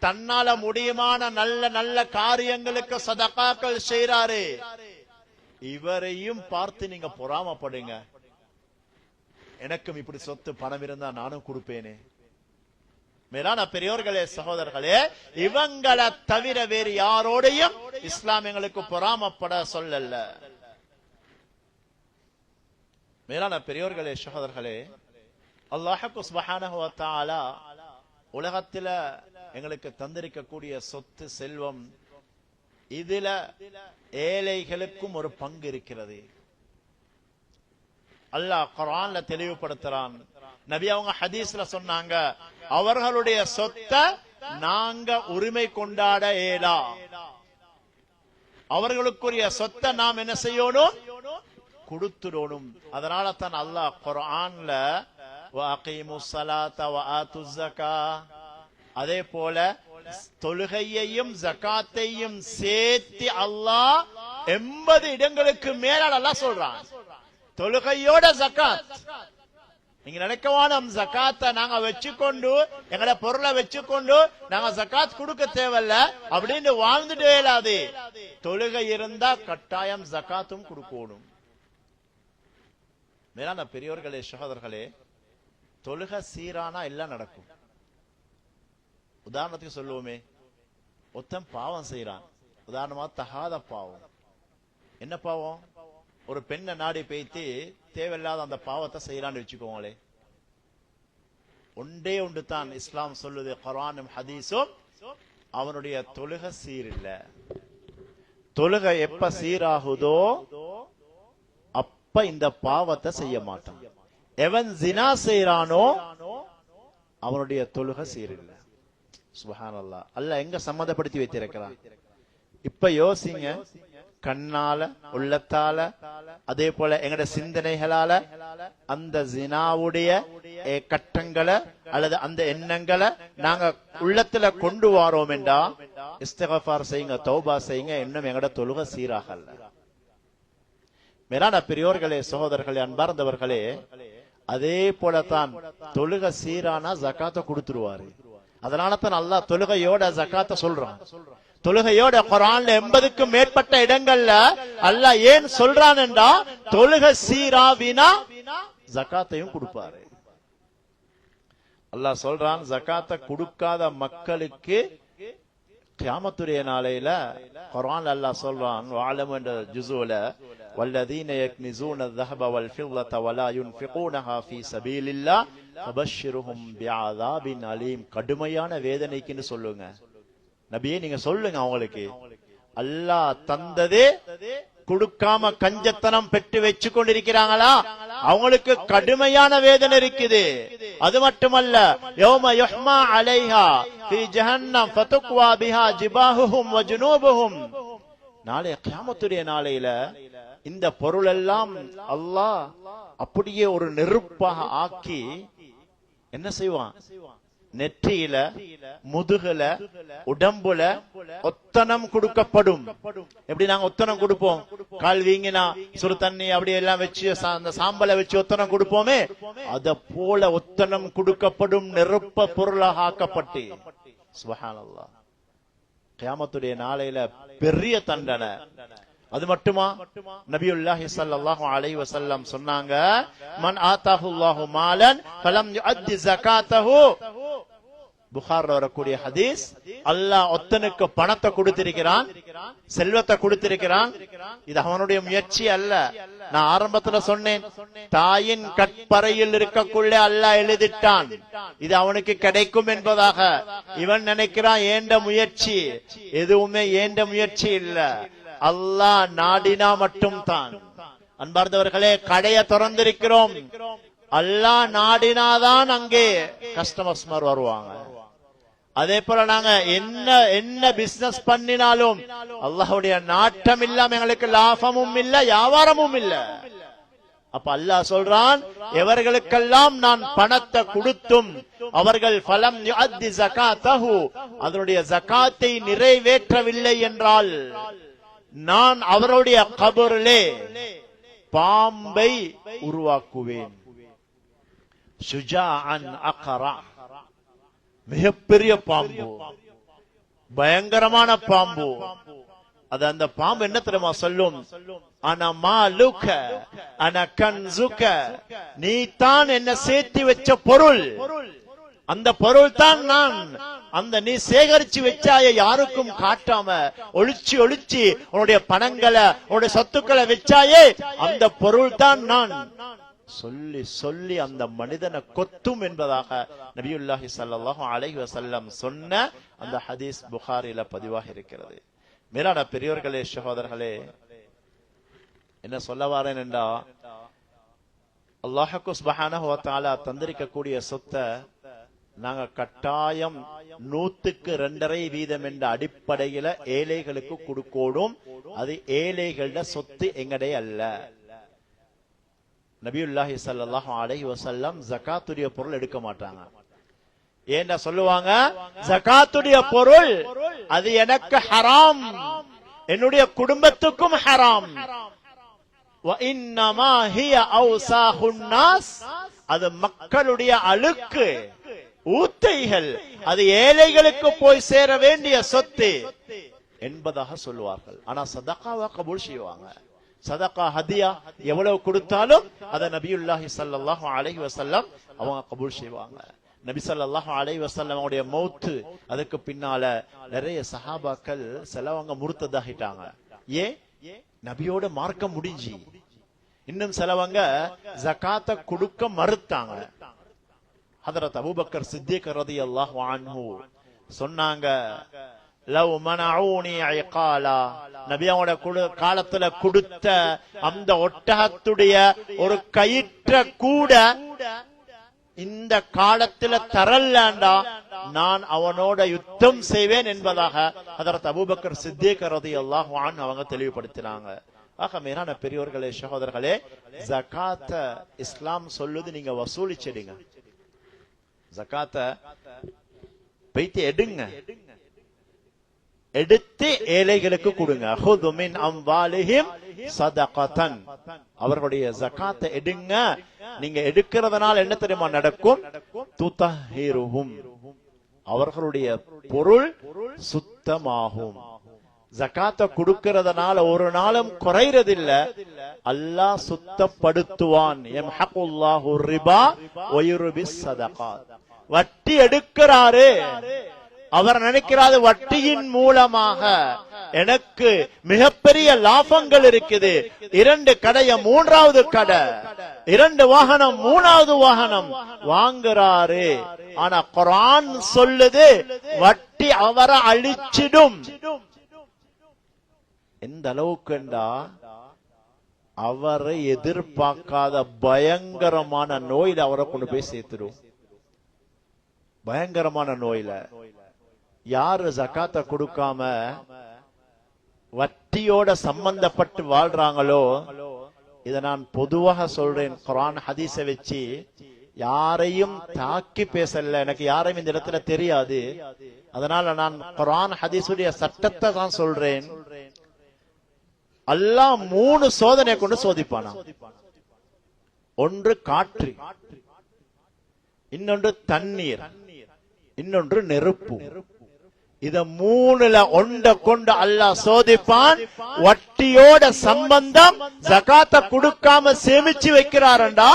தன்னால முடியுமான நல்ல நல்ல காரியங்களுக்கு சதகாக்கள் செய்யறாரு. இவரையும் பார்த்து நீங்க பொறாமப்படுங்க. எனக்கும் இப்படி சொத்து பணம் இருந்தா நானும் கொடுப்பேனே. மேலான பெரியோர்களே சகோதரர்களே, இவங்களை தவிர வேறு யாரோடையும் இஸ்லாம் எங்களுக்கு பொறாமப்பட சொல்லல. மேலான பெரியோர்களே சகோதரர்களே, அல்லாஹ் சுப்ஹானஹு வ தஆலா உலகத்துல எங்களுக்கு தந்திருக்கக்கூடிய சொத்து, செல்வம், இதுல ஏழைகளுக்கும் ஒரு பங்கு இருக்கிறது. அல்லாஹ் குர்ஆன்ல தெளிவுபடுத்துறான். நபி அவங்க ஹதீஸ்ல சொன்னாங்க, அவர்களுடைய சொத்தை நாங்க உரிமை கொண்டாட இயலா. அவர்களுக்குரிய சொத்தை நாம் என்ன செய்யணும்? கொடுத்துடணும். அதனால தான் அல்லாஹ் குர்ஆன்ல வஅகீமுஸ் ஸலாத வஆத்துஸ் ஸகா, அதே போல தொழுகையையும் ஜகாத்தையும் சேர்த்து அல்லாஹ் 80 இடங்களுக்கு மேல அல்லாஹ் சொல்றான். தொழுகையோட ஜகாத். நீங்க நினைக்கவான ஜகாத்தை நாங்க வச்சுக்கொண்டு, எங்களை பொருளை வச்சுக்கொண்டு நாங்க ஜகாத் கொடுக்க தேவையில்ல அப்படின்னு வாழ்ந்துட்டே இல்லாது. தொழுகை இருந்தா கட்டாயம் ஜகாத்தும் கொடுக்கணும். மேலான பெரியோர்களே சகோதரர்களே, தொழுகை சீரானா எல்லாம் நடக்கும். உதாரணத்துக்கு சொல்லுவோமே, ஒருத்தன் பாவம் செய்யறான். உதாரணமா தகாத பாவம். என்ன பாவம்? ஒரு பெண்ணை நாடி பேய்த்து தேவையில்லாத அந்த பாவத்தை செய்யறான்னு வச்சுக்கோங்களே. ஒன்றே ஒன்று தான் இஸ்லாம் சொல்லுது, குர்ஆனும் ஹதீஸும், அவனுடைய தொழுகை சீரில்ல. தொழுகை எப்ப சீராகுதோ அப்ப இந்த பாவத்தை செய்ய மாட்டான். எவன் ஜினா செய்யறானோ அவனுடைய தொழுகை சீரில்ல. சுப்ஹானல்லாஹ். அல்லாஹ் எங்க சம்மதப்படுத்தி வைத்திருக்கிறான்? இப்ப யோசிங்க, கண்ணால உள்ளத்தால அதே போல எங்கட சிந்தனைகளால அந்த ஜினாவுடைய கட்டங்களை அல்லது அந்த எண்ணங்களை நாங்க உள்ளத்துல கொண்டு வாரோம் என்றா இஸ்திக்ஃபார் செய்யுங்க, தௌபா செய்யுங்க, இன்னும் எங்கட தொழுகை சீராகல. மேலான பெரியோர்களே, சகோதரர்களே, அன்பார்ந்தவர்களே, அதே போலதான் தொழுகை சீரானா ஜகாத்தை கொடுத்துருவாரு. அதனால தான் அல்லாஹ் தொழுகையோட ஜகாத்தை சொல்றான். தொழுகையோட குர்ஆன்ல 80க்கும் மேற்பட்ட இடங்கள்ல அல்லாஹ் ஏன் சொல்றான் என்றா தொழுகை சீராவினா ஜகாத்தையும் கொடுப்பாரு. அல்லாஹ் சொல்றான், ஜகாத்தை கொடுக்காத மக்களுக்கு கியாமத்துடைய நாளையில குர்ஆன்ல அல்லாஹ் சொல்றான், வஅலம் என்ற ஜுஸூல வல்லதீன யக்னிஸூன الذهب والفضة ولا ينفقونها في سبيل الله فبشرهم بعذاب أليم. கடுமையான வேதனைக்குன்னு சொல்லுங்க நபியே, நீங்க சொல்லுங்க அவங்களுக்கு, அல்லாஹ் தந்ததே கொடுக்காம கஞ்சத்தனம் பெற்று வச்சு கொண்டிருக்கிறாங்களா, அவங்களுக்கு கடுமையான வேதனை இருக்குது. அது மட்டுமல்ல, யௌம யுஹ்மா அலைஹா ஃபீ ஜஹன்னம் ஃபதுக்வா பிஹா ஜிபாஹுஹும் வ ஜுனூபுஹும். நாளை கியாமத்துடைய நாளையில இந்த பொருள் எல்லாம் அல்லாஹ் அப்படியே ஒரு நெருப்பாக ஆக்கி என்ன செய்வான், நெற்றியில முதுகுல உடம்புல ஒத்தனம் கொடுக்கப்படும். எப்படி நாங்க ஒத்தனம் கொடுப்போம், கால் வீங்கினா சுடு தண்ணி அப்படி எல்லாம் வச்சு அந்த சாம்பலை வச்சு ஒத்தனம் கொடுப்போமே, அத போல ஒத்தனம் கொடுக்கப்படும், நெருப்ப பொருளாக ஆக்கப்பட்டு. சுப்ஹானல்லாஹ், கியாமத்துடைய நாளையில பெரிய தண்டனை. அது மட்டுமா, நபியுல்லாஹி ஸல்லல்லாஹு அலைஹி வஸல்லம் சொன்னாங்க, மன் ஆதாஹுல்லாஹு மாலன் ஃபலம் யுஅத்தி ஜகாத்தஹு. புகார்ல வரக்கூடிய ஹதீஸ், அல்லாஹ் ஒத்தனுக்கு பணத்தை கொடுத்திருக்கிறான், செல்வத்தை கொடுத்திருக்கிறான், இது அவனுடைய முயற்சி அல்ல. நான் ஆரம்பத்துல சொன்னேன், தாயின் கற்பறையில் இருக்கக்குள்ள அல்லாஹ் எழுதிட்டான், இது அவனுக்கு கிடைக்கும் என்பதாக. இவன் நினைக்கிறான் ஏண்ட முயற்சி, எதுவுமே ஏண்ட முயற்சி இல்ல, அல்லாஹ் நாடினா மட்டும் தான். அன்பார்ந்தவர்களே, கடையை திறந்திருக்கிறோம், அல்லாஹ் நாடினாதான் அங்கே கஸ்டமர்ஸ் வருவாங்க. அதே போல நாங்க என்ன பிசினஸ் பண்ணினாலும் அல்லாஹ்வுடைய நாட்டம் இல்லாம எங்களுக்கு லாபமும் இல்ல, வியாபாரமும் இல்ல. அப்ப அல்லாஹ் சொல்றான், எவர்களுக்கெல்லாம் நான் பணத்தை கொடுத்தும் அவர்கள் ஃபலம் யுஅத்தி ஜகாத்தஹு, அதனுடைய ஜகாத்தை நிறைவேற்றவில்லை என்றால் நான் அவருடைய கபரிலே பாம்பை உருவாக்குவேன். ஷுஜாஅன் அக்ரா, மிகப்பெரிய பாம்பு, பயங்கரமான பாம்பு. அது அந்த பாம்பு என்ன தெரியுமா சொல்லும், அன மாலுக அன கன்சுக, நீ தான் என்ன சேர்த்து வச்ச பொருள், அந்த பொருள் தான் நான். அந்த நீ சேகரிச்சு வச்சாய யாருக்கும் காட்டாம ஒளிச்சு ஒளிச்சு உன்னுடைய பணங்களை உன்னுடைய சொத்துக்களை வச்சாயே, அந்த பொருள் தான் நான் சொல்லி சொல்லி அந்த மனிதனை கொத்தும் என்பதாக நபியுல்லாஹி ஸல்லல்லாஹு அலைஹி வஸல்லம் சொன்ன அந்த ஹதீஸ் புகாரில பதிவாக இருக்கிறது. மேலான பெரியோர்களே, சகோதரர்களே, என்ன சொல்ல வாரேன் என்றா, அல்லாஹ் சுப்ஹானஹு வ தஆலா தந்திருக்கக்கூடிய சொத்தை நாங்க கட்டாயம் 100க்கு 2.5% என்ற அடிப்படையில ஏழைகளுக்கு கொடுக்கணும். அது ஏழைகளோட சொத்து, எங்கடைய அல்ல. நபியுல்லாஹி ஸல்லல்லாஹு அலைஹி வஸல்லம் ஜகாத்துடைய பொருள் எடுக்க மாட்டாங்க. ஏன்னா சொல்லுவாங்க, ஜகாத்துடைய பொருள் அது எனக்கு ஹராம், என்னுடைய குடும்பத்துக்கும் ஹராம். வ இன்னமா ஹிய அவ்சாஹுன் நாஸ், அது மக்களுடைய அழுக்கு ஊத்தைகள், அது ஏழைகளுக்கு போய் சேர வேண்டிய சொத்து என்பதாக சொல்லுவார்கள். ஆனா சதகாவா கபூல் செய்வாங்க. சதகா ஹதியா எவ்வளவு கொடுத்தாலும் அதை நபியுல்லாஹி ஸல்லல்லாஹு அலைஹி வஸல்லம் அவங்க கபூல் செய்வாங்க. நபி ஸல்லல்லாஹு அலைஹி வஸல்லம் அவருடைய மௌத், அதுக்கு பின்னால நிறைய சஹாபாக்கள் சிலவங்க முர்த்ததாகிட்டாங்க. ஏன்? நபியோட மார்க்கம் முடிஞ்சு. இன்னும் சிலவங்க ஜகாத்தை கொடுக்க மறுத்தாங்க. ஹதரத் அபூபக்கர் சித்திக் ரலியல்லாஹு அன்ஹு சொன்னாங்க, லவ் மனஊனி இகாலா, நபியோட காலத்துல கொடுத்த அந்த ஒட்டகத்துடைய ஒரு கயிற்ற கூட இந்த காலத்துல தரலண்டா நான் அவனோட யுத்தம் செய்வேன் என்பதாக ஹதரத் அபூபக்கர் சித்திக் ரலியல்லாஹு அன்ஹு அவங்க தெளிவுபடுத்தினாங்க. ஆக மேலான பெரியோர்களே, சகோதரர்களே, ஜகாத்த இஸ்லாம் சொல்லுது நீங்க வசூலிச்சிடுங்க. ஜகாத்த வைத்து எடுங்க, எடுத்து ஏழைகளுக்கு கொடுங்க. ஹுது மின் அம்வாலிஹிம் ஸதகத்தன், அவர்களுடைய ஜகாத்தை எடுங்க. நீங்க எடுக்கிறதுனால என்ன தெரியுமா நடக்கும்? துதஹிருஹும், அவர்களுடைய பொருள் சுத்தமாகும். ஜகாத்தை கொடுக்கிறதுனால ஒரு நாளும் குறைறதில்ல, அல்லாஹ் சுத்தப்படுத்துவான். யம்ஹகுல்லாஹு ரிபா வ யுர்பிஸ் ஸதகாத். வட்டி எடுக்கிறாரு, அவர் நினைக்கிறாரு வட்டியின் மூலமாக எனக்கு மிகப்பெரிய லாபங்கள் இருக்குது. 2 கடைய 3வது கடை, 2 வாகனம் 3வது வாகனம் வாங்குறாரு. ஆனா குர்ஆன் சொல்லுது வட்டி அவரை அழிச்சிடும். எந்த அளவுக்குண்டா அவரை எதிர்பார்க்காத பயங்கரமான நோயில அவரை கொண்டு போய் சேர்த்துடும். பயங்கரமான நோயில யாரு ஜகாத்தை கொடுக்காம வட்டியோட சம்பந்தப்பட்டு வாழ்றாங்களோ, இத நான் பொதுவாக சொல்றேன், குர்ஆன் ஹதீஸை வச்சு யாரையும் தாக்கி பேசல. எனக்கு யாரையும் இந்த இடத்துல தெரியாது, அதனால நான் குர்ஆன் ஹதீஸுடைய சட்டத்தை தான் சொல்றேன். அல்லாஹ் 3 சோதனை கொண்டு சோதிப்பானா. ஒன்று காற்று, இன்னொன்று தண்ணீர், இன்னொன்று நெருப்பு. இத 3ல ஒன்றை கொண்டு அல்லாஹ் சோதிப்பான். வட்டியோட சம்பந்தம் ஜகாத்தை கொடுக்காம சேமிச்சு வைக்கிறாரண்டா,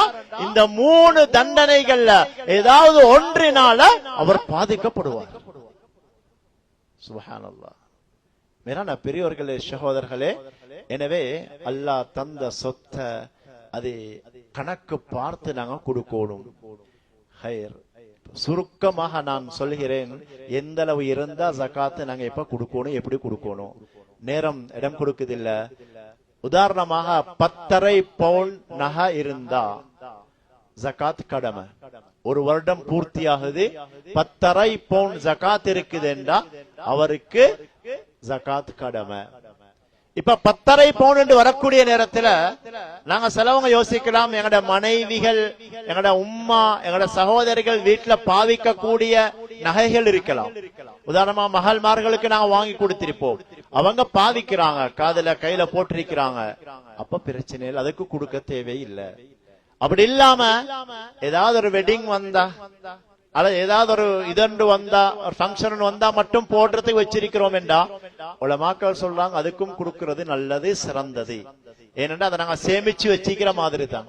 இந்த 3 தண்டனைகள்ல ஏதாவது ஒன்றினால அவர் பாதிக்கப்படுவார். சுப்ஹானல்லாஹ். மேலான பெரியோர்களே, சகோதரர்களே, எனவே அல்லாஹ் தந்த சொத்தை அது கணக்கு பார்த்து நாங்க கொடுக்கணும். ஹைர், சுருக்கமாக நான் சொல்கிறேன், எந்த அளவு இருந்தா ஜகாத்து நாங்க எப்ப கொடுக்கணும், எப்படி கொடுக்கணும், நேரம் இடம் கொடுக்குதில்ல. உதாரணமாக 10.5 பவுன் நகை இருந்தா ஜகாத் கடமை. ஒரு வருடம் பூர்த்தியாகுது, 10.5 பவுன் ஜகாத் இருக்குதுண்டா அவருக்கு ஜகாத் கடமை. இப்ப 10.5 பவுன் என்று வரக்கூடிய நேரத்துல நாங்க சிலவங்க யோசிக்கலாம், எங்கட மனைவிகள், எங்கட உம்மா, எங்கட சகோதரிகள் வீட்டுல பாவிக்க கூடிய நகைகள் இருக்கலாம். உதாரணமா மகள்மார்களுக்கு நாங்க வாங்கி கொடுத்திருப்போம், அவங்க பாவிக்கிறாங்க, காதுல கையில போட்டிருக்கிறாங்க, அப்ப பிரச்சனை இல்லை, அதுக்கு கொடுக்க தேவையில்லை. அப்படி இல்லாம ஏதாவது ஒரு வெட்டிங் வந்தா அல்லது ஏதாவது ஒரு இதன்று வந்தா, ஒரு ஃபங்க்ஷன் வந்தா மட்டும் போடுறதுக்கு வச்சிருக்கிறோம் என்றா உலமாக்கள் சொல்றாங்க அதுக்கும் கொடுக்கிறது நல்லது, சிறந்தது. ஏனென்றா அதை நாங்க சேமிச்சு வச்சிக்கிற மாதிரி தான்.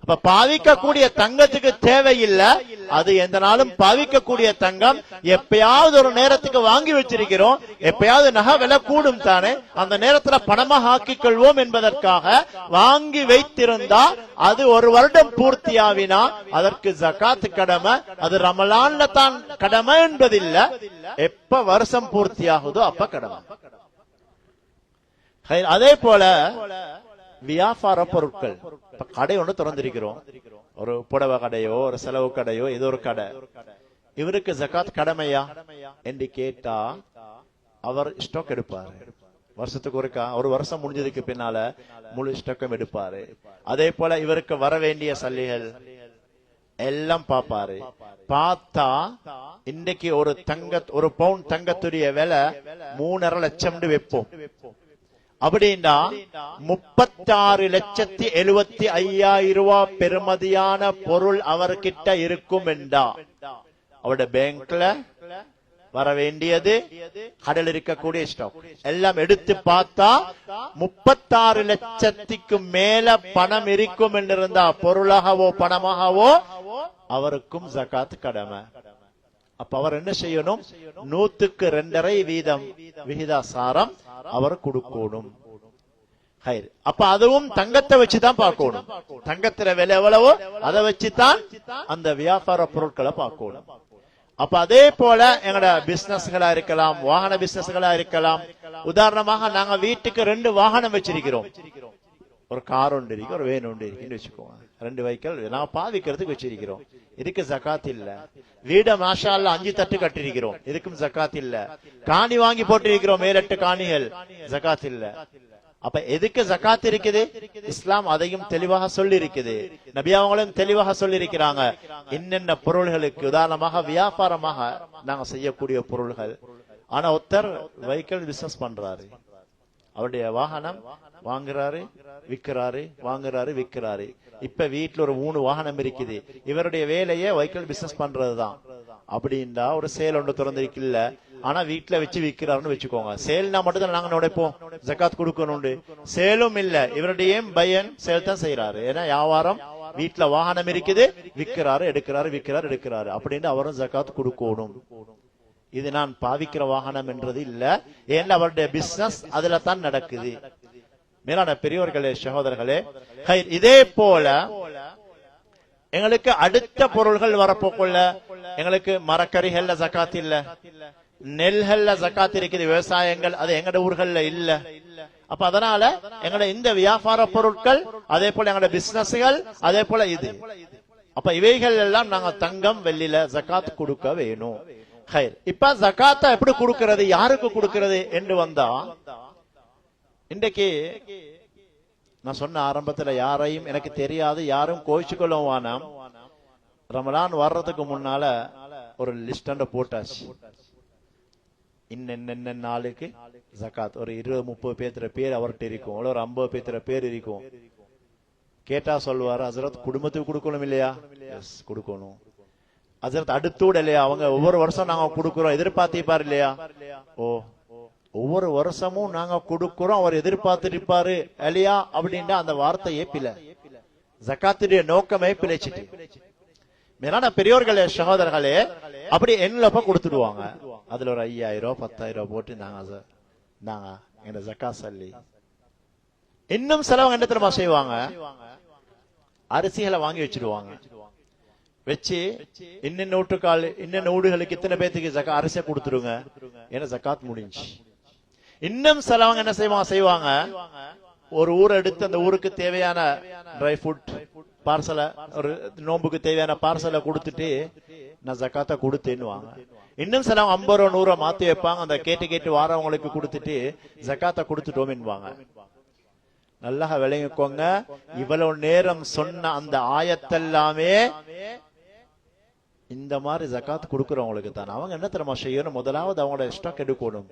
அப்ப பாவிக்கக்கூடிய தங்கத்துக்கு தேவையில்லை, அது எந்த நாளும் பாவிக்கக்கூடிய தங்கம். எப்பயாவது ஒரு நேரத்துக்கு வாங்கி வச்சிருக்கிறோம், எப்பயாவது நகை விலை கூடும் தானே, அந்த நேரத்துல பணமாக ஆக்கிக் கொள்வோம் என்பதற்காக வாங்கி வைத்திருந்தா அது ஒரு வருடம் பூர்த்தியாவினா அதற்கு ஜகாத் கடமை. அது ரமலான்ல தான் கடமை என்பதில்ல, எப்ப வருஷம் பூர்த்தியாகுதோ அப்ப கடமை. அதே போல வியாபார பொருட்கள், கடை ஒன்று திறந்திருக்கிறோம், ஒரு புடவை கடையோ ஒரு செலவு கடையோ ஏதோ ஒரு கடை, இவருக்கு ஜகாத் கடமையா என்று கேட்டா அவர் ஸ்டாக் எடுப்பாரு. வருஷத்துக்கு ஒருக்கா, ஒரு வருஷம் முடிஞ்சதுக்கு பின்னால முழு ஸ்டாக்கும் எடுப்பாரு. அதே போல இவருக்கு வர வேண்டிய சல்லிகள் எல்லாம் பாப்பாரு. பார்த்தா இன்றைக்கு ஒரு பவுன் தங்கத்துடைய விலை 3.5 லட்சம் வைப்போம். அப்படின்னா 36,75,000 ரூபாய் பெறுமதியான பொருள் அவர்கிட்ட இருக்கும் என்றா அவருடைய பேங்க்ல வர வேண்டியது, கடல் இருக்கக்கூடிய ஸ்டாக் எல்லாம் எடுத்து பார்த்தா 36 லட்சத்துக்கு மேல பணம் இருக்கும் என்றிருந்தா பொருளாகவோ பணமாகவோ அவருக்கும் ஜகாத் கடமை. அப்ப அவர் என்ன செய்யணும்? 100க்கு 2.5% விகிதாசாரம் அவர் கொடுக்கணும். அப்ப அதுவும் தங்கத்தை வச்சுதான் பார்க்கணும். தங்கத்துல விலை எவ்வளவோ அதை வச்சுதான் அந்த வியாபார பொருட்களை பார்க்கணும். அப்ப அதே போல எங்கட பிசினஸ்களா இருக்கலாம், வாகன பிசினஸ்களா இருக்கலாம். உதாரணமாக நாங்க வீட்டுக்கு 2 வாகனம் வச்சிருக்கிறோம், ஒரு கார் ஒன்று இருக்கு, ஒரு வேன் ஒன்று இருக்குன்னு வச்சுக்கோங்க. 2 வெஹிக்கிள் நாங்க பாவிக்கிறதுக்கு வச்சிருக்கிறோம். இதுக்கு ஜகாத் இல்ல. வீட மாஷா அல்லாஹ் 5 தட்டு கட்டிருக்கிறோம், இதுக்கும் ஜகாத் இல்ல. காணி வாங்கி போட்டிருக்கிறோம் 7-8 காணிகள், ஜகாத் இல்ல. அப்ப எதுக்கு ஜகாத் இருக்குது? இஸ்லாம் அதையும் தெளிவாக சொல்லி இருக்குது, நபி அவங்களும் தெளிவாக சொல்லி இருக்கிறாங்க. என்னென்ன பொருள்களுக்கு, உதாரணமாக வியாபாரமாக நாங்க செய்யக்கூடிய பொருள்கள். ஆனா ஒருத்தர் வெஹிக்கிள் பிசினஸ் பண்றாரு, அவருடைய வாகனம் வாங்குறாரு விற்கிறாரு, வாங்குறாரு விற்கிறாரு. இப்ப வீட்டுல ஒரு 3 வாகனம் இருக்குது, இவருடைய வேலையே வெஹிக்கிள் பிசினஸ் பண்றதுதான். அப்படின்னா ஒரு சேல் ஒன்று திறந்திருக்குல்ல, ஆனா வீட்டுல வச்சு விற்கிறாருன்னு வச்சுக்கோங்க. சேல்னா மட்டும் தான் நாங்க நுழைப்போம், ஜகாத் கொடுக்கணும். சேலும் இல்ல, இவருடைய பையன் சேல் தான் செய்யறாரு. ஏன்னா வியாபாரம், வீட்டுல வாகனம் இருக்குது, விற்கிறாரு எடுக்கிறாரு, விற்கிறாரு எடுக்கிறாரு, அப்படின்னு அவரும் ஜகாத் கொடுக்கணும். இது நான் பாவிக்கிற வாகனம் என்றது இல்ல, ஏன்னா அவருடைய பிசினஸ் அதுல தான் நடக்குது. மேலான பெரியோர்களே, சகோதரர்களே, இதே போல எங்களுக்கு அடுத்த பொருள்கள் வரப்போக்குள்ள எங்களுக்கு மரக்கறிகள்ல ஜகாத் இல்ல, நெல்கள்ல ஜகாத் இருக்குது, விவசாயங்கள் அது எங்கட ஊர்கள்ல இல்ல. அப்ப அதனால எங்கட இந்த வியாபார பொருட்கள், அதே போல எங்கட பிசினஸ்கள், அதே போல இது. அப்ப இவைகள் எல்லாம் நாங்க தங்கம் வெள்ளில ஜகாத் கொடுக்க வேணும். இப்ப ஜகாத்தை எப்படி கொடுக்கிறது, யாருக்கு கொடுக்கிறது என்று வந்தா, இன்றைக்கு நான் சொன்ன ஆரம்பத்துல யாரையும் எனக்கு தெரியாது, யாரும் கோயிச்சுக்கொள்ளும். ரமலான் வர்றதுக்கு முன்னால ஒரு லிஸ்ட் போட்டாச்சு, இன்னென்ன நாளுக்கு ஜகாத். ஒரு 20-30 பேர் அவர்கிட்ட இருக்கும், ஒரு 50 பேர் இருக்கும். கேட்டா சொல்லுவாரு, ஹசரத் குடும்பத்துக்கு கொடுக்கணும் இல்லையா? எஸ் கொடுக்கணும். ஹசரத் அடுத்தூட இல்லையா? அவங்க ஒவ்வொரு வருஷம் நாங்க கொடுக்கிறோம், எதிர்பார்த்திருப்பாரு இல்லையா? ஓ, ஒவ்வொரு வருஷமும் நாங்க கொடுக்கிறோம், அவர் எதிர்பார்த்திருப்பாரு இல்லையா? அப்படின்னா அந்த வார்த்தையே பிழை, ஜகாத்துடைய நோக்கமே பிழைச்சிட்டு. மேலான பெரியோர்களே, சகோதரர்களே, அப்படி என்லப்ப கொடுத்துடுவாங்க. அதுல ஒரு 5000 10,000 போட்டு நாங்க எங்க ஜகாத் சொல்லி. இன்னும் செலவு என்ன தெரியுமா செய்வாங்க? அரிசிகளை வாங்கி வச்சிருவாங்க, வச்சு இன்னென்ன நூற்றுக்கால் இன்னென்ன ஊடுகளுக்கு இத்தனை பேத்துக்கு அரிசியை கொடுத்துருங்க, ஏன்னா ஜகாத் முடிஞ்சு. இன்னும் செலவங்க என்ன செய்வாங்க, ஒரு ஊரை எடுத்து அந்த ஊருக்கு தேவையான ட்ரை ஃப்ரூட் பார்சலை, ஒரு நோம்புக்கு தேவையான பார்சலை கொடுத்துட்டு நான் ஜகாத்தை கொடுத்தேன்னுவாங்க. இன்னும் சிலவங்க 50 ரூபா 100 ரூபா மாத்தி வைப்பாங்க, அந்த கேட்டு வாரவங்களுக்கு கொடுத்துட்டு ஜகாத்தை கொடுத்துட்டோம்னுவாங்க. நல்லா விளங்கிக்கோங்க, இவ்வளவு நேரம் சொன்ன அந்த ஆயத்தெல்லாமே இந்த மாதிரி ஜகாத் கொடுக்கிறவங்களுக்கு தான். அவங்க என்ன தெரியுமா செய்யணும், முதலாவது அவங்களோட ஸ்டாக் எடுக்கணும்,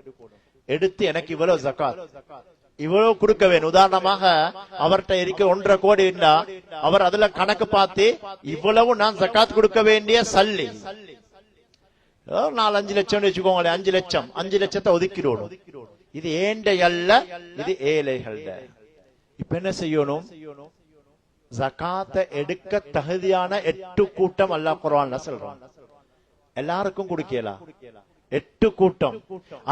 எடுத்து எனக்கு இவ்வளவு ஜகாத் இவ்வளவு கொடுக்க வேணும். உதாரணமாக அவர்கிட்ட இருக்க 1.5 கோடி இருந்தா அவர் அதுல கணக்கு பார்த்து இவ்வளவு நான் ஜகாத் கொடுக்க வேண்டிய சல்லி 4-5 லட்சம் வச்சுக்கோங்களேன், 5 லட்சம் 5 லட்சத்தை ஒதுக்கிடணும். இது ஏண்ட அல்ல, இது ஏழைகள். இப்ப என்ன செய்யணும், ஜகாத்தை எடுக்க தகுதியான 8 கூட்டம் அல்லாஹ் குர்ஆன்ல சொல்றான். எல்லாருக்கும் கொடுக்கலாம் 8 கூட்டம்.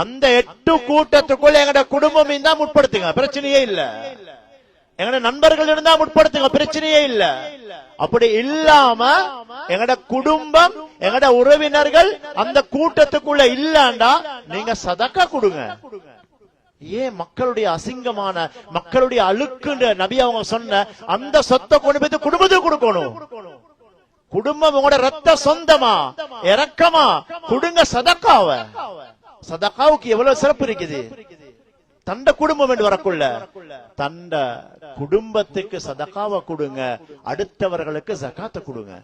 அந்த 8 கூட்டத்துக்குள்ள எங்கட குடும்பம் இருந்தா முற்படுத்துங்க, பிரச்சனையே இல்ல. எங்கட நண்பர்கள் இருந்தா முற்படுத்துங்க, பிரச்சனையே இல்ல. அப்படி இல்லாம எங்கட குடும்பம் எங்கட உறவினர்கள் அந்த கூட்டத்துக்குள்ள இல்லண்டா நீங்க சதக்கா கொடுங்க. ஏன் மக்களுடைய அசிங்கமான மக்களுடைய அழுக்குன்ற நபி அவங்க சொன்ன அந்த சொத்தை கொண்டு போய் குடும்பத்துக்கு கொடுக்கணும். குடும்பம் உங்களோட ரத்த சொந்தமா இறக்கமா கொடுங்க சதக்காவ. சதக்காவுக்கு எவ்வளவு சிறப்பு இருக்குது. தண்ட குடும்பம் என்று வரக்குள்ள தண்ட குடும்பத்துக்கு சதக்காவை கொடுங்க, அடுத்தவர்களுக்கு ஜகாத்தை கொடுங்க.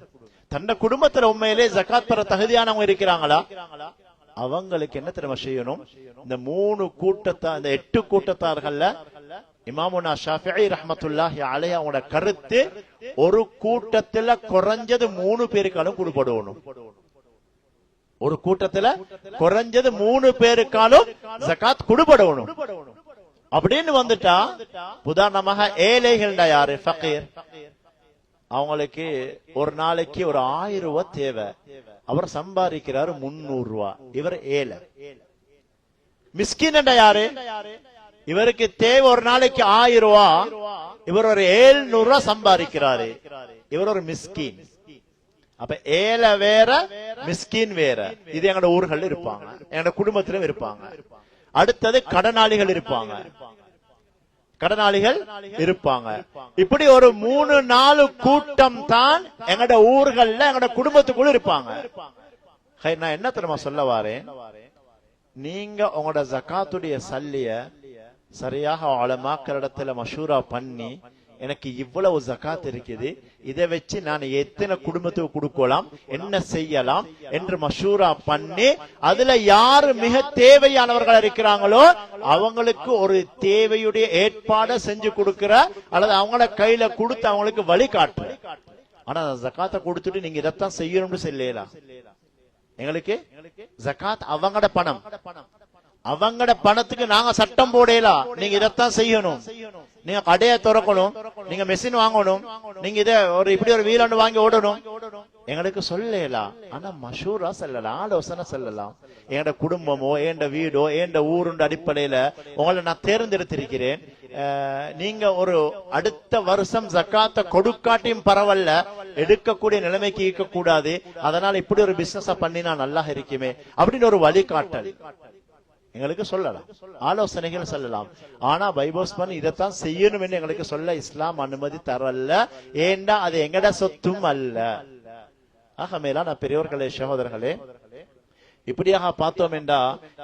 தண்ட குடும்பத்துல உண்மையிலே ஜகாத் பெற தகுதியானவங்க இருக்கிறாங்களா, அவங்களுக்கு என்ன தெரியுமா செய்யணும், இந்த 3 கூட்டத்தார், இந்த 8 கூட்டத்தார்கள்ல இமாமுனா ஷாஃபிஈ ரஹ்மத்துல்லாஹி அலைஹி அவங்களோட கருத்து, ஒரு கூட்டத்துல குறைஞ்சது 3 பேருக்காலும் கொடுபடணும். ஒரு கூட்டத்துல குறைஞ்சது 3 பேருக்காலும் ஜகாத் கொடுபடணும். அப்படின்னு வந்துட்டா, உதாரணமாக ஏழைகள் யாரு, ஃபகீர், அவங்களுக்கு ஒரு நாளைக்கு ஒரு 1000 ரூபாய் தேவை, அவர் சம்பாதிக்கிறாரு 300 ரூபாய், இவர் ஏழை. மிஸ்கின் யாரு, இவருக்கு தேவை ஒரு நாளைக்கு 1000 ரூபாய், இவர் ஒரு 700 ரூபாய் சம்பாதிக்கிறாரு, இவர் ஒரு மிஸ்கின். அப்ப ஏழை வேற மிஸ்கின் வேற. இது எங்களோட ஊர்கள் இருப்பாங்க, எங்களோட குடும்பத்திலும் இருப்பாங்க. அடுத்தது கடனாளிகள் இருப்பாங்க. கடனாளிகள் இருப்பாங்க. இப்படி ஒரு 3-4 கூட்டம் தான் எங்கட ஊர்கள்ல எங்கட குடும்பத்துக்குள்ள இருப்பாங்க. நான் என்ன தெரியுமா சொல்ல வாரேன், நீங்க உங்களோட ஜகாத்துடைய சல்லிய சரியாக உலமாக்கள் இடத்துல மஷூரா பண்ணி, எனக்கு இவ்வளவு ஜகாத் இருக்குது, இதை வச்சு நான் எத்தனை குடும்பத்துக்கு கொடுக்கலாம், என்ன செய்யலாம் என்று மஷூரா பண்ணி, அதுல யாரு மிக தேவையானவர்கள் இருக்கிறாங்களோ அவங்களுக்கு ஒரு தேவையுடைய ஏற்பாடை செஞ்சு கொடுக்கிற அல்லது அவங்கள கையில கொடுத்து அவங்களுக்கு வழிகாட்டுற. ஆனா ஜகாத்தை கொடுத்துட்டு நீங்க இதைத்தான் செய்யணும்னு சொல்லலாம். எங்களுக்கு ஜகாத் அவங்கட பணம், அவங்கட பணத்துக்கு நாங்க சட்டம் போடலாம். நீங்க இதைத்தான் செய்யணும், நீங்க கடையை திறக்கணும், நீங்க மெஷின் வாங்கணும், நீங்க இத இப்படி ஒரு வீல் வாங்கி ஓடணும், எங்களுக்கு சொல்லலாம். ஆனா மஷூரா செல்லலாம், ஆலோசனை செல்லலாம். எங்கட குடும்பமோ எந்த வீடோ எந்த ஊருண்ட அடிப்படையில உங்களை நான் தேர்ந்தெடுத்திருக்கிறேன், நீங்க ஒரு அடுத்த வருஷம் ஜக்காத்தை கொடுக்காட்டியும் பரவாயில்ல, எடுக்கக்கூடிய நிலைமைக்கு இருக்க கூடாது, அதனால இப்படி ஒரு பிசினஸ் பண்ணினா நல்லா இருக்குமே அப்படின்னு ஒரு வழிகாட்டல் எங்களுக்கு சொல்லலாம், ஆலோசனைகள் சொல்லலாம். ஆனா பைபோஸ் பண்ணி இதைத்தான் செய்யணும் என்று எங்களுக்கு சொல்ல இஸ்லாம் அனுமதி தரல. ஏண்டா அது எங்கட சொத்தும் அல்ல. ஆக மேலான பெரியோர்களே சகோதரர்களே, இப்படியாக பார்த்தோம் என்றா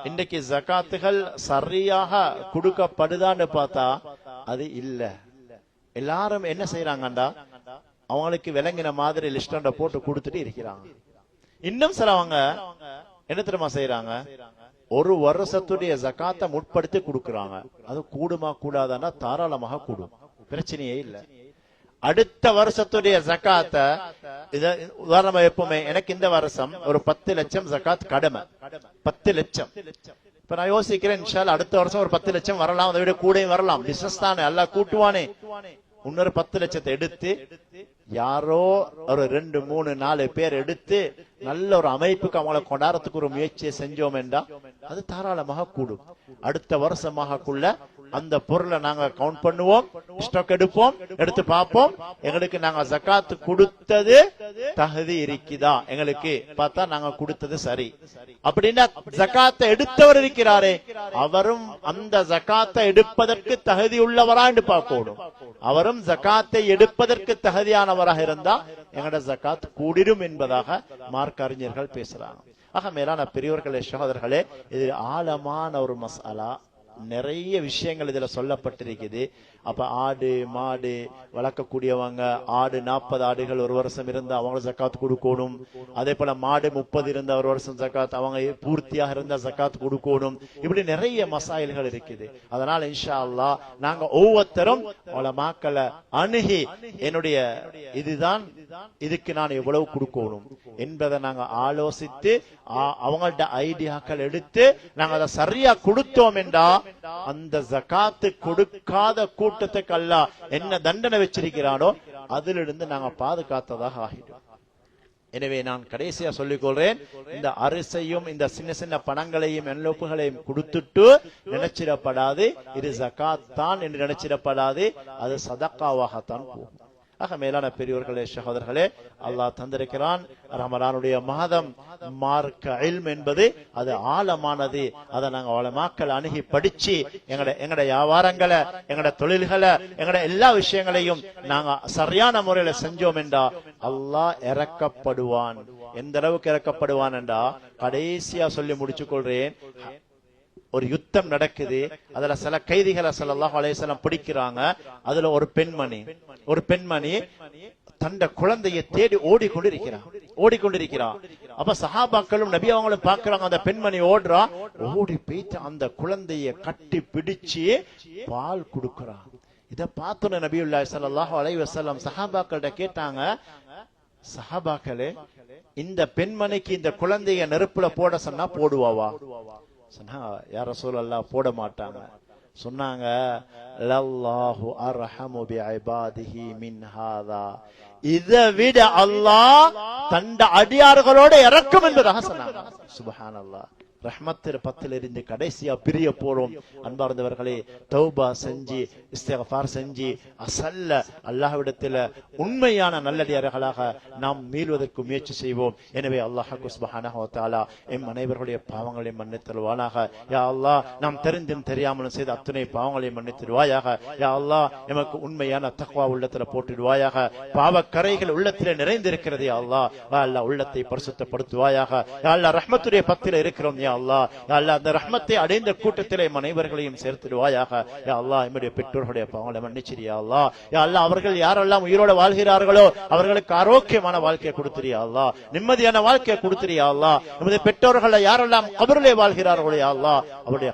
இன்றைக்கு ஜகாத்துகள் சரியாக கொடுக்கப்படுதான்னு பார்த்தா அது இல்ல. எல்லாரும் என்ன செய்யறாங்கண்டா அவங்களுக்கு விளங்கின மாதிரி லிஸ்ட் போட்டு கொடுத்துட்டு இருக்கிறாங்க. இன்னும் சிலவங்க என்ன தெரியுமா செய்யறாங்க, ஒரு வருஷத்துடைய ஜகாத்தை முற்படுத்தி கொடுக்கறாங்க. அது கூடுமா கூடாதான்னா தாராளமாக கூடும், பிரச்சனையே இல்லை. அடுத்த வருஷத்துடைய ஜகாத்தை உதாரணமா எப்பவுமே எனக்கு இந்த வருஷம் ஒரு 10 லட்சம் ஜகாத் கடமை, 10 லட்சம். இப்ப நான் யோசிக்கிறேன், இன்ஷால்லா அடுத்த வருஷம் ஒரு 10 லட்சம் வரலாம், அதை விட கூடயும் வரலாம். பிசினஸ் தானே, எல்லாம் கூட்டுவானே. இன்னொரு 10 லட்சத்தை எடுத்து யாரோ ஒரு 2-3-4 பேர் எடுத்து நல்ல ஒரு அமைப்புக்கு அவங்களை கொண்டாடுறதுக்கு ஒரு முயற்சியை செஞ்சோம் என்றா அது தாராளமாக கூடும். அடுத்த வருஷமாகக்குள்ள அந்த பொருளை நாங்க கவுண்ட் பண்ணுவோம், ஸ்டாக் எடுப்போம், எடுத்து பார்ப்போம், எங்களுக்கு நாங்க ஜகாத் கொடுத்தது தகுதி இருக்குதா, எங்களுக்கு பார்த்தா நாங்க கொடுத்தது சரி அப்படின்னா ஜகாத்தை எடுத்தவர் இருக்கிறாரே அவரும் அந்த ஜகாத்தை எடுப்பதற்கு தகுதி உள்ளவரா என்று பார்க்கணும். அவரும் ஜகாத்தை எடுப்பதற்கு தகுதியானவராக இருந்தா எங்களோட ஜகாத் கூடிடும் என்பதாக மார்க்க அறிஞர்கள் பேசுறாங்க. ஆக மேலான பெரியவர்களே சகோதரர்களே, இது ஆழமான ஒரு மசாலா, நிறைய விஷயங்கள் இதுல சொல்லப்பட்டிருக்குது. அப்ப ஆடு மாடு வளர்க்கக்கூடியவங்க, ஆடு 40 ஆடுகள் ஒரு வருஷம் இருந்தா அவங்க ஜக்காத் கொடுக்கணும். அதே போல மாடு 30 இருந்தா ஒரு வருஷம் ஜக்காத், அவங்க பூர்த்தியாக இருந்தா ஜக்காத் கொடுக்கணும். இப்படி நிறைய மசாயில்கள் இருக்குது. அதனால இன்ஷா அல்லாஹ் நாங்க ஒவ்வொருத்தரும் உலமாக்களை அணுகி என்னுடைய இதுதான், இதுக்கு நான் எவ்வளவு கொடுக்கணும் என்பதை நாங்க ஆலோசித்து அவங்கள்ட்ட ஐடியாக்கள் எடுத்து நாங்க அதை சரியா கொடுத்தோம் என்றா அந்த ஜகாத்து கொடுக்காத கூட்டத்துக்கு அல்லாஹ் என்ன தண்டனை வச்சிருக்கிறானோ அதிலிருந்து நாங்க பாதுகாத்ததாக ஆகிடும். எனவே நான் கடைசியா சொல்லிக் கொள்றேன், இந்த அரிசையும் இந்த சின்ன சின்ன பணங்களையும் என்லோப்புகளையும் கொடுத்துட்டு நினைச்சிடப்படாது இது ஜகாத் தான் என்று நினைச்சிடப்படாது, அது சதக்காவாகத்தான் போகும். ஆக மேலான பெரியவர்களே சகோதரர்களே, அல்லாஹ் தந்திருக்கிறான் ரமலானுடைய மாதம். மார்க்க இல்ம் என்பது அது ஆழமானது. அதை நாங்க உலமாக்கள் அணுகி படிச்சு எங்கட வியாபாரங்களை, எங்கட தொழில்களை, எங்கட எல்லா விஷயங்களையும் நாங்க சரியான முறையில செஞ்சோம் என்றா அல்லாஹ் இறக்கப்படுவான். எந்த அளவுக்கு இறக்கப்படுவான் என்றா, கடைசியா சொல்லி முடிச்சு கொள்றேன், ஒரு யுத்தம் நடக்குது, அதுல சில கைதிகளை ஸல்லல்லாஹு அலைஹி வஸல்லம் பிடிக்கிறாங்க. அதுல ஒரு பெண்மணி தண்ட குழந்தையை தேடி ஓடிக்கொண்டிருக்கிறான். அப்ப சஹாபாக்களும் நபி அவங்களும் பாக்குறாங்க, அந்த பெண்மணி ஓடுறா, ஓடி போயிட்டு அந்த குழந்தைய கட்டி பிடிச்சு பால் கொடுக்கிறான். இத பார்த்தோன்னு நபியுல்லாஹி ஸல்லல்லாஹு அலைஹி வஸல்லம் சஹாபாக்கள்கிட்ட கேட்டாங்க, சஹாபாக்களே இந்த பெண்மணிக்கு இந்த குழந்தைய நெருப்புல போட சொன்னா போடுவாவா? சொன்னா யா ரசூலல்லாஹ் போட மாட்டாங்க. சொன்னாங்க, லல்லாஹு அர்ஹமு பிஇபாதிஹி மின் ஹாதா, இதை விட அல்லாஹ் தண்ட அடியார்களோட இறக்கும் என்பதாக சொன்னாங்க. சுப்ஹானல்லாஹ். ரஹ்மத்தின் பத்திலிருந்து கடைசியா பிரிய போறோம். அன்பார்ந்தவர்களே, தௌபா செஞ்சு இஸ்திக்ஃபார் செஞ்சு அசல்ல அல்லாஹ்விடத்துல உண்மையான நல்லடியார்களாக நாம் மீள்வதற்கு முயற்சி செய்வோம். எனவே அல்லாஹ் சுப்ஹானஹு வ தஆலா எம் அனைவருடைய பாவங்களை மன்னித்தருவானாக. யா அல்லாஹ், நாம் தெரிந்தும் தெரியாமலும் செய்த அத்தனை பாவங்களை மன்னித்திடுவாயாக. யா அல்லாஹ், எமக்கு உண்மையான தக்வா உள்ளத்துல போட்டுடுவாயாக. பாவக்கரைகள் உள்ளத்திலே நிறைந்திருக்கிறது. யா அல்லாஹ், யா அல்லாஹ், உள்ளத்தை பரிசுத்தப்படுத்துவாயாக. யா அல்லாஹ், ரஹ்மத்துடைய பத்தில இருக்கிறோம். யா அல்லாஹ், யா அல்லாஹ், அந்த ரஹ்மத்தை அடைந்த கூட்டத்திலே அனைவர்களையும் சேர்த்திடுவாயாக. யா அல்லாஹ், எம்முடைய பெற்றோர்களுடைய பாவங்களை மன்னிச்சிரு. யா அல்லாஹ், யா அல்லாஹ், அவர்கள் யாரெல்லாம் உயிரோட வாழ்கிறார்களோ அவர்களுக்கு ஆரோக்கியமான வாழ்க்கையை கொடுத்திரு. யா அல்லாஹ், நிம்மதியான வாழ்க்கையை கொடுத்திரு. யா அல்லாஹ், நம்முடைய பெற்றோர்களை யாரெல்லாம் கபரிலே வாழ்கிறார்களோ யா அல்லாஹ், அவருடைய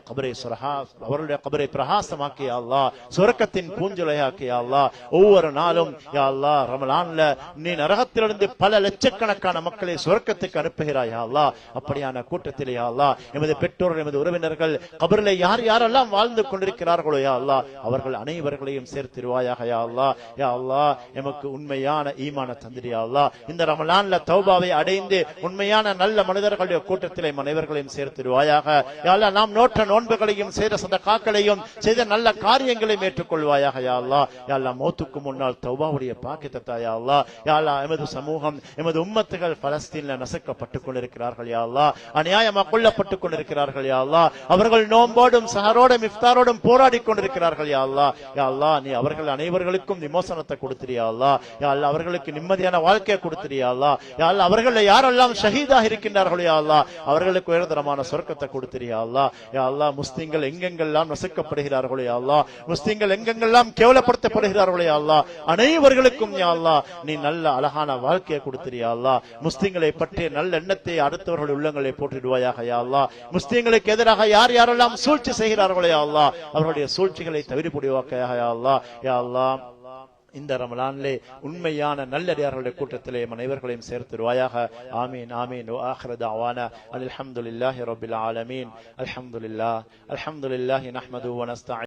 கபரை பிரகாசமாக்கி யா அல்லாஹ், சொர்க்கத்தின் பூஞ்சொலையாக்கி யா அல்லாஹ். ஒவ்வொரு நாளும் யா அல்லாஹ் ரமலான்ல நீ நரகத்திலிருந்து பல லட்சக்கணக்கான மக்களை சொர்க்கத்துக்கு அனுப்புகிறாய். யா அல்லாஹ், அப்படியான கூட்டத்தில் யா அல்லாஹ், எமது பெற்றோர்கள் எமது உறவினர்கள் கபரிலே யாரெல்லாம் வாழ்ந்து கொண்டிருக்கிறார்களோ யா அல்லாஹ், அவர்கள் அனைவர்களையும் சேர்த்திருவாயாக. யா அல்லாஹ், யா அல்லாஹ், எமக்கு உண்மையான ஈமான தந்திரி. யா அல்லாஹ், இந்த ரமலான்ல தௌபாவை அடைந்து உண்மையான நல்ல மனிதர்களுடைய கூட்டத்திலே அனைவர்களையும் சேர்த்திருவாயாக. யா அல்லாஹ், நாம் நோற்ற நோன்புகளையும் செய்த சதகாக்களையும் செய்த நல்ல காரியங்களையும் ஏற்றுக்கொள்வாயாக. யா அல்லாஹ், யா அல்லாஹ், மௌத்துக்கு முன்னால் தௌபாவுடைய பாக்கியத்தை தா. யா அல்லாஹ், யா அல்லாஹ், எமது சமூகம் எமது உம்மத்துகள் பலஸ்தீன்ல நசுக்கப்பட்டுக் கொண்டிருக்கிறார்கள். யா அல்லாஹ், அநியாயமாக கொல்லப்பட்டுக் கொண்டிருக்கிறார்கள். யா அல்லாஹ், அவர்கள் நோம்போடும் சஹரோடும் இஃப்தாரோடும் போராடி கொண்டிருக்கிறார்கள். யா அல்லாஹ், யா அல்லாஹ், நீ அவர்கள் அனைவர்களுக்கும் விமோசனத்தை கொடுத்திரு. யா அல்லாஹ், யா அல்லாஹ், அவர்களுக்கு நிம்மதியான வாழ்க்கையை கொடுத்திரு. யா அல்லாஹ், யா அல்லாஹ், அவர்கள் யாரெல்லாம் ஷஹீதாக இருக்கின்றார்களோ யா அல்லாஹ், அவர்களுக்கு உயர்தரமான சொர்க்கத்தை கொடுத்திரு. யா அல்லாஹ், யா அல்லாஹ், முஸ்லிம்கள் எங்கெங்கெல்லாம் நசுக்கப்படுகிறார்களோ யா அல்லாஹ், முஸ்லிம்கள் எங்கெங்கெல்லாம் கேவலப்படுத்தப்படுகிறார்களோ யா அல்லாஹ், அனைவர்களுக்கும் யா அல்லாஹ் நீ நல்ல அழகான வாழ்க்கையை கொடுத்திரு. யா அல்லாஹ், முஸ்லிம்களை பற்றிய நல்ல எண்ணத்தை அடுத்தவர்கள் உள்ளங்களை போட்டுடுவாயாக. யா அல்லாஹ், முஸ்லிம்களுக்கு எதிராக யாரெல்லாம் சூழ்ச்சி செய்கிறார்களோ யா அல்லாஹ், அவர்களுடைய சூழ்ச்சிகளை தவிர்ப்புடிவாக்கையாக. யா அல்லாஹ், யா அல்லாஹ், இந்த ரமலானிலே உண்மையான நல்லடியார்களுடைய கூட்டத்திலே அனைவர்களையும் சேர்த்திடுவாயாக. ஆமீன் ஆமீன். வஆகிரு தஅவானா அல்ஹம்துலில்லாஹி ரப்பில் ஆலமீன். அல்ஹம்துலில்லாஹி நஹ்மதுஹு வ நஸ்தஈன்.